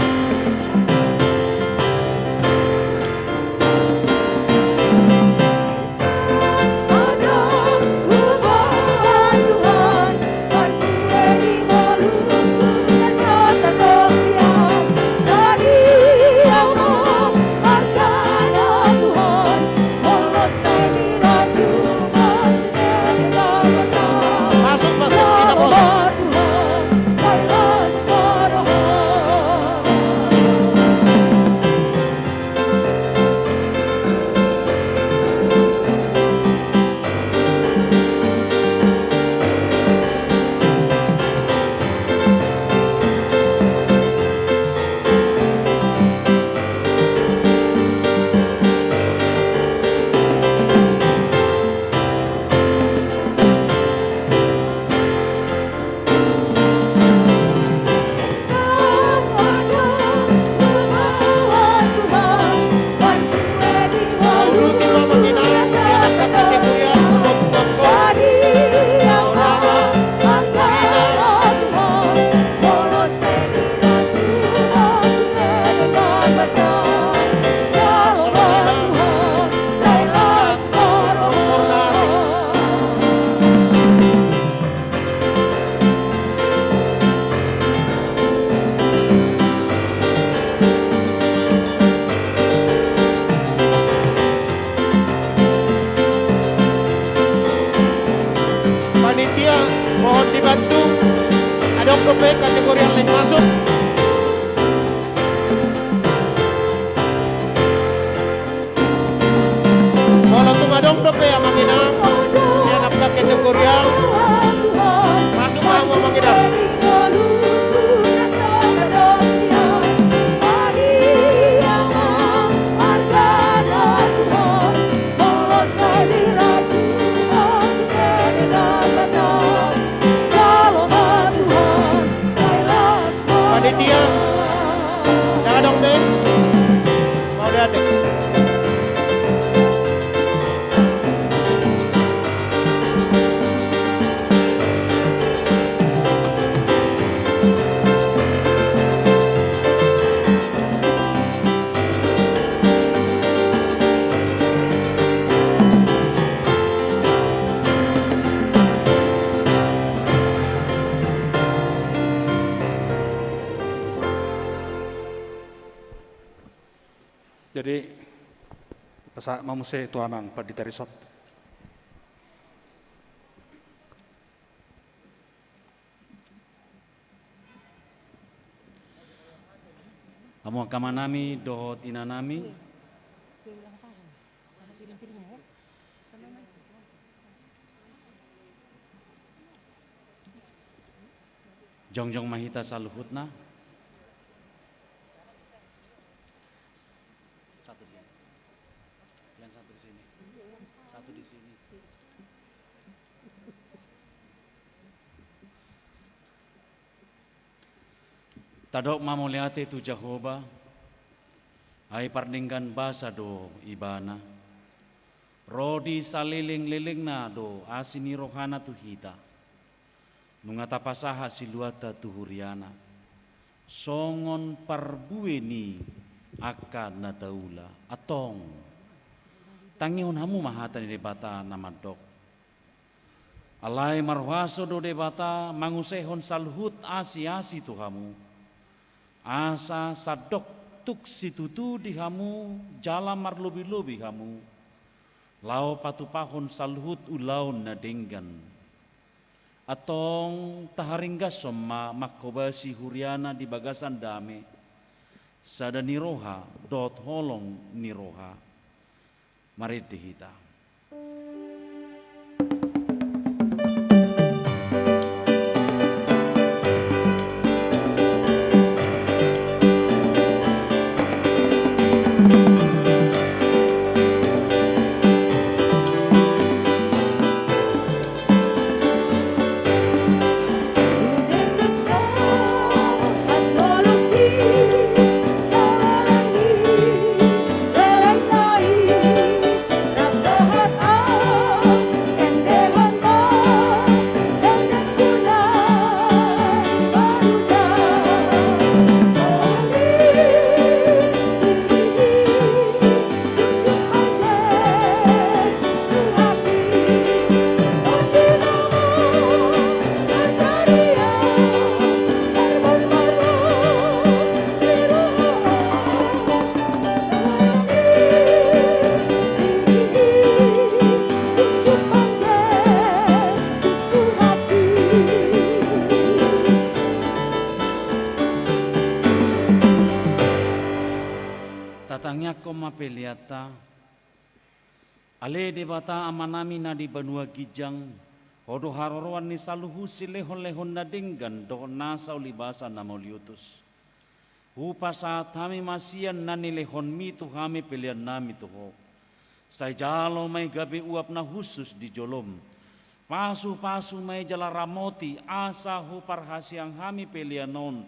Masuk mas seksi na poso Panitia mohon dibantu ada kopi kategori yang lain masuk kalau tuh ngadong kopi yang manginang siap kategori yang masuk kamu manginang Panitia jangan dong Ben mau datang Jadi pasa mamuse tuamang paditarisot. Amo kama nami dohot ina nami. Jongjong mahita saluhutna. Satu di sini. Yang satu di sini. Satu di sini. Tadok mamuliate tu Jehovah. Ay parninggan basa do ibana. Rodi saliling-liling na do asini rohana tu hita. Nungata pasaha siluata tu huriana. Songon parbueni aka na taula atong. Tangihon hamu mahata ni debata namadok. Alay marwaso do debata mangusehon salhut asi-asi tu hamu. Asa sadok tuk situtu di hamu jala marlobi-lobi hamu. Lau patupahon salhut ulaun na denggan. Atong taharinggas somma makobasi huriana di bagasan dame. Sada niroha dot holong niroha. Mari dihita. Peliata ale debata amanami na di banua gijang odo haroroan ni saluhu silehon-lehon na denggan do nasa ulibasa na mauliutus hupa saat kami masian na nilehon mitu kami pelian nami tuho say jalo may gabi uap na husus di jolom pasu-pasu may jala ramoti asa hupar hasiang kami pelianon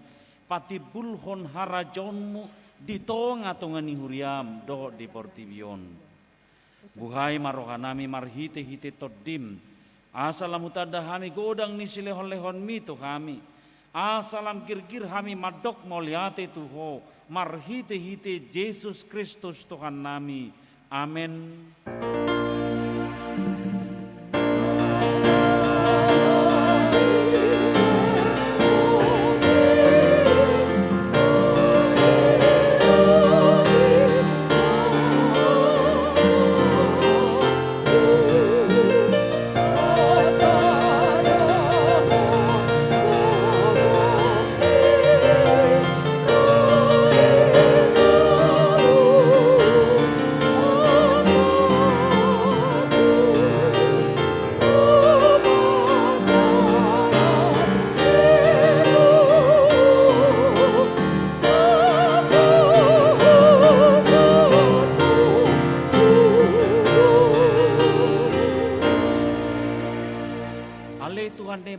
pati bulhon harajonmu ditong atongan ni huriam do di portibion. Buhay marohanami marhite-hite todim. Asalam utada kami godang ni silehon-lehon mito kami. Asalam girgir kami madok moliate tuho. Marhite-hite Yesus Kristus Tuhan nami. Amen.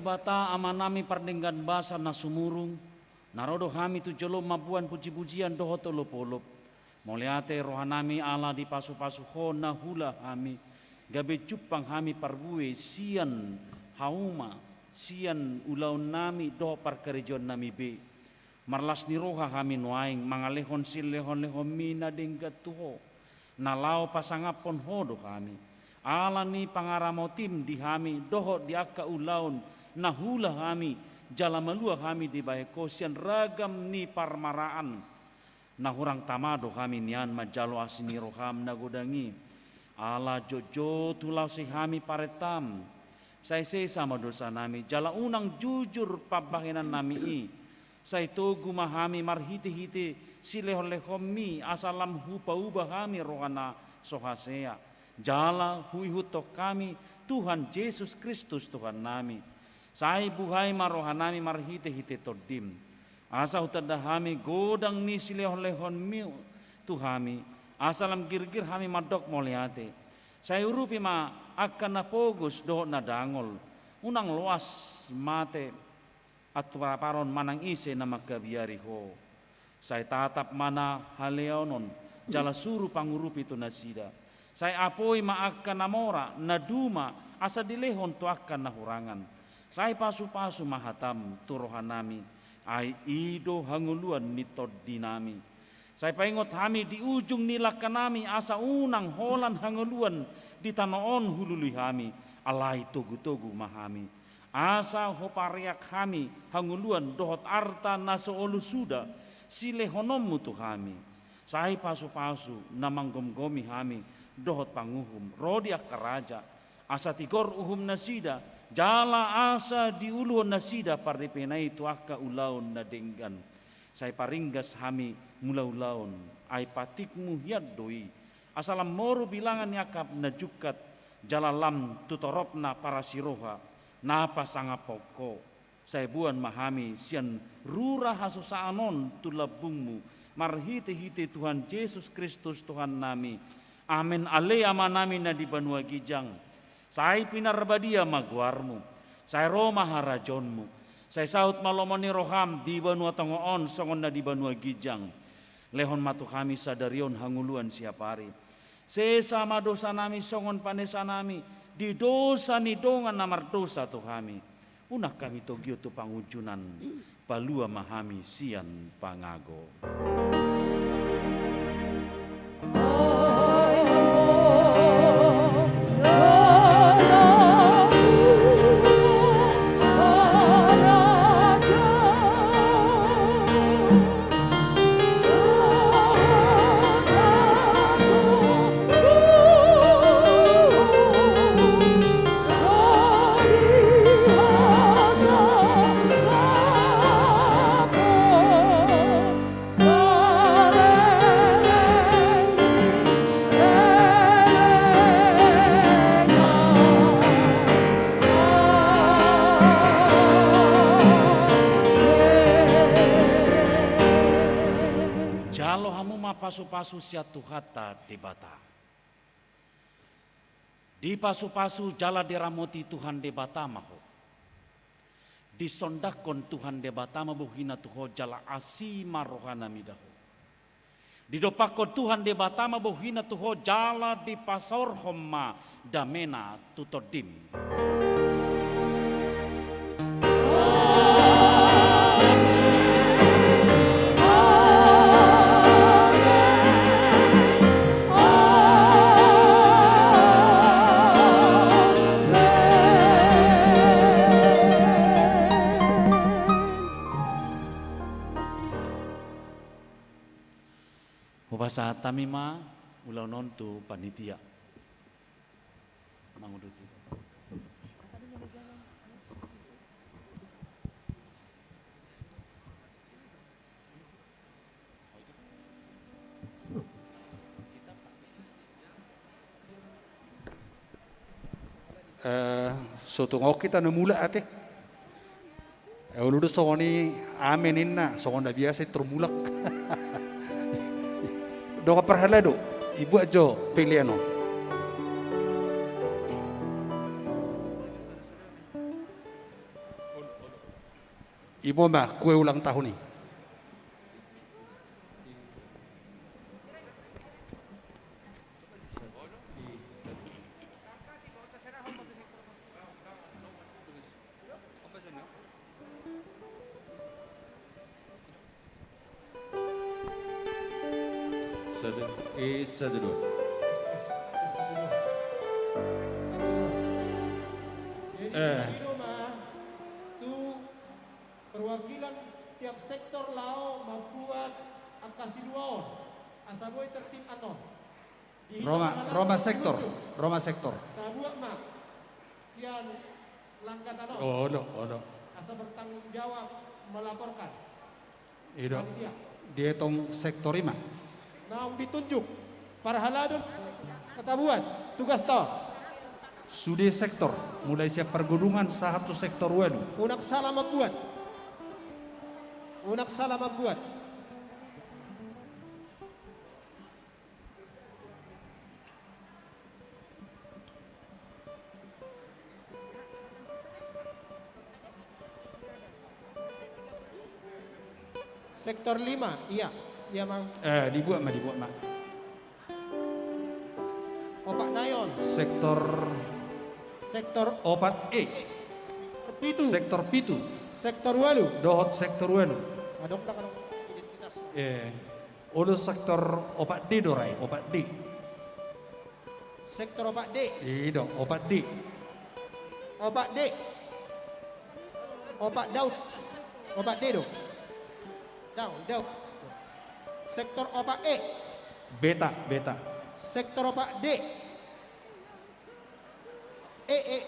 Bata amanami pardenggan basa na sumurung narodo kami tu jolo mabuan puji-pujian doho tolop-olop moliate rohanami ala di pasu-pasu hona hula kami gabe cupang kami parbue sian hauma sian ulaun nami doho parkarejon nami be marlas ni roha kami nuaing mangalehon silehon-lehon mina denggat tuho nalau pasangapon hodo kami ala ni pangaramotim di kami doho di akka ulaun nahula kami jalamalua kami di bahekosian ragam ni parmaraan nahurang tamado kami nian majalo asini roham nagodangi ala jojo tulau si kami paretam saya sama dosa nami jala unang jujur pabahinan nami i Saitogu mahami marhiti-hiti sileho-lehomi asalam hupa-ubah kami rohana sohasea. Jala huihutok kami Tuhan Yesus Kristus Tuhan nami. Sai buhai marohanami marhiti-hiti todim. Asa utadahami godang ni sileho-lehon mi Tuhami. Asalam gir-gir hami madok moliate. Saya urupi ma akan napogus doh nadangol. Unang luas mate at paron manang ise na magkabiariho. Saya tatap mana haleonon jala suru pangurupi tu nasida. Saya apoi maakan namora naduma asa dilehon tu akan nahurangan. Saya pasu-pasu mahatam turohanami ai ido hanguluan nitod dinami. Saya paingot hami di ujung nilakanami asa unang holan hanguluan di tanoon hulului hami alai togu-togu mahami. Asa hopariak kami hanguluan dohot arta naso olu suda silehonommu tu kami. Sai pasu-pasu namanggom-gomi kami dohot panguhum rodiak karaja asa tigor uhum nasida jala asa diuluhon nasida pardepenai tu akka ulaun nadenggan. Sai paringgas kami mulaulaun ai patikmu hiad doi asalam moru bilangan yakap najukat jalalam tutoropna para siroha. Napa sanga poko saya buan mahami sian rura hasusaanon tulabungmu marhiti-hiti Tuhan Yesus Kristus Tuhan nami. Amin ale amanami na di Banua Gijang. Saya pinarbadia maguarmu. Saya roma harajonmu. Saya saut malomoni roham di Banua Tongoon songon na di Banua Gijang. Lehon matu kami sadarion hanguluan siapari. Sesama dosa nami songon panesa nami. Di dosa ni dongan namar dosa tu kami. Unak kami togyo tu pangujunan. Palua mahami sian pangago. Pasu-pasu sia tuhata debata. Di pasu-pasu jala deramoti Tuhan debata maho. Di sondakon Tuhan debata mabuhina tuho jala asima rohana midaho. Di dopakon Tuhan debata mabuhina tuho jala di pasor homma damena tutodim. Bahasa tamima ulau nontu panitia manguduti. Sotong kita nemula ate. Ulu soni amenin na soni biasa termulak. Doa perhala do, ibu aja pilihan. Ibu mah kue ulang tahun nih. Sadru. Itu perwakilan tiap sektor lao membuat angkasiduaon asaboy tertib anon. Roma sektor. Kabuat mak sian langkat anon. Oh no. Asa bertanggung jawab melaporkan. Ido. Dia tong sektor 5. Naong ditunjuk para haladon ketabuan tugas to. Sudah sektor mulai siap pergunungan satu sektor walu. Unak salah membuat. Unak salah membuat. Sektor 5, iya, iya mang. Dibuat mah. Opak Nayon, Sektor sektor opat E. pitu, Sektor pitu. sektor walu. Dohot sektor walu. Adok tak adok identitas. Odo sektor opat D dorai, opat D. Sektor opak D, Ido, opat D. opak D, opak Daud, opak D dong. Daud. Sektor opak E, Beta. sektor opak D. E.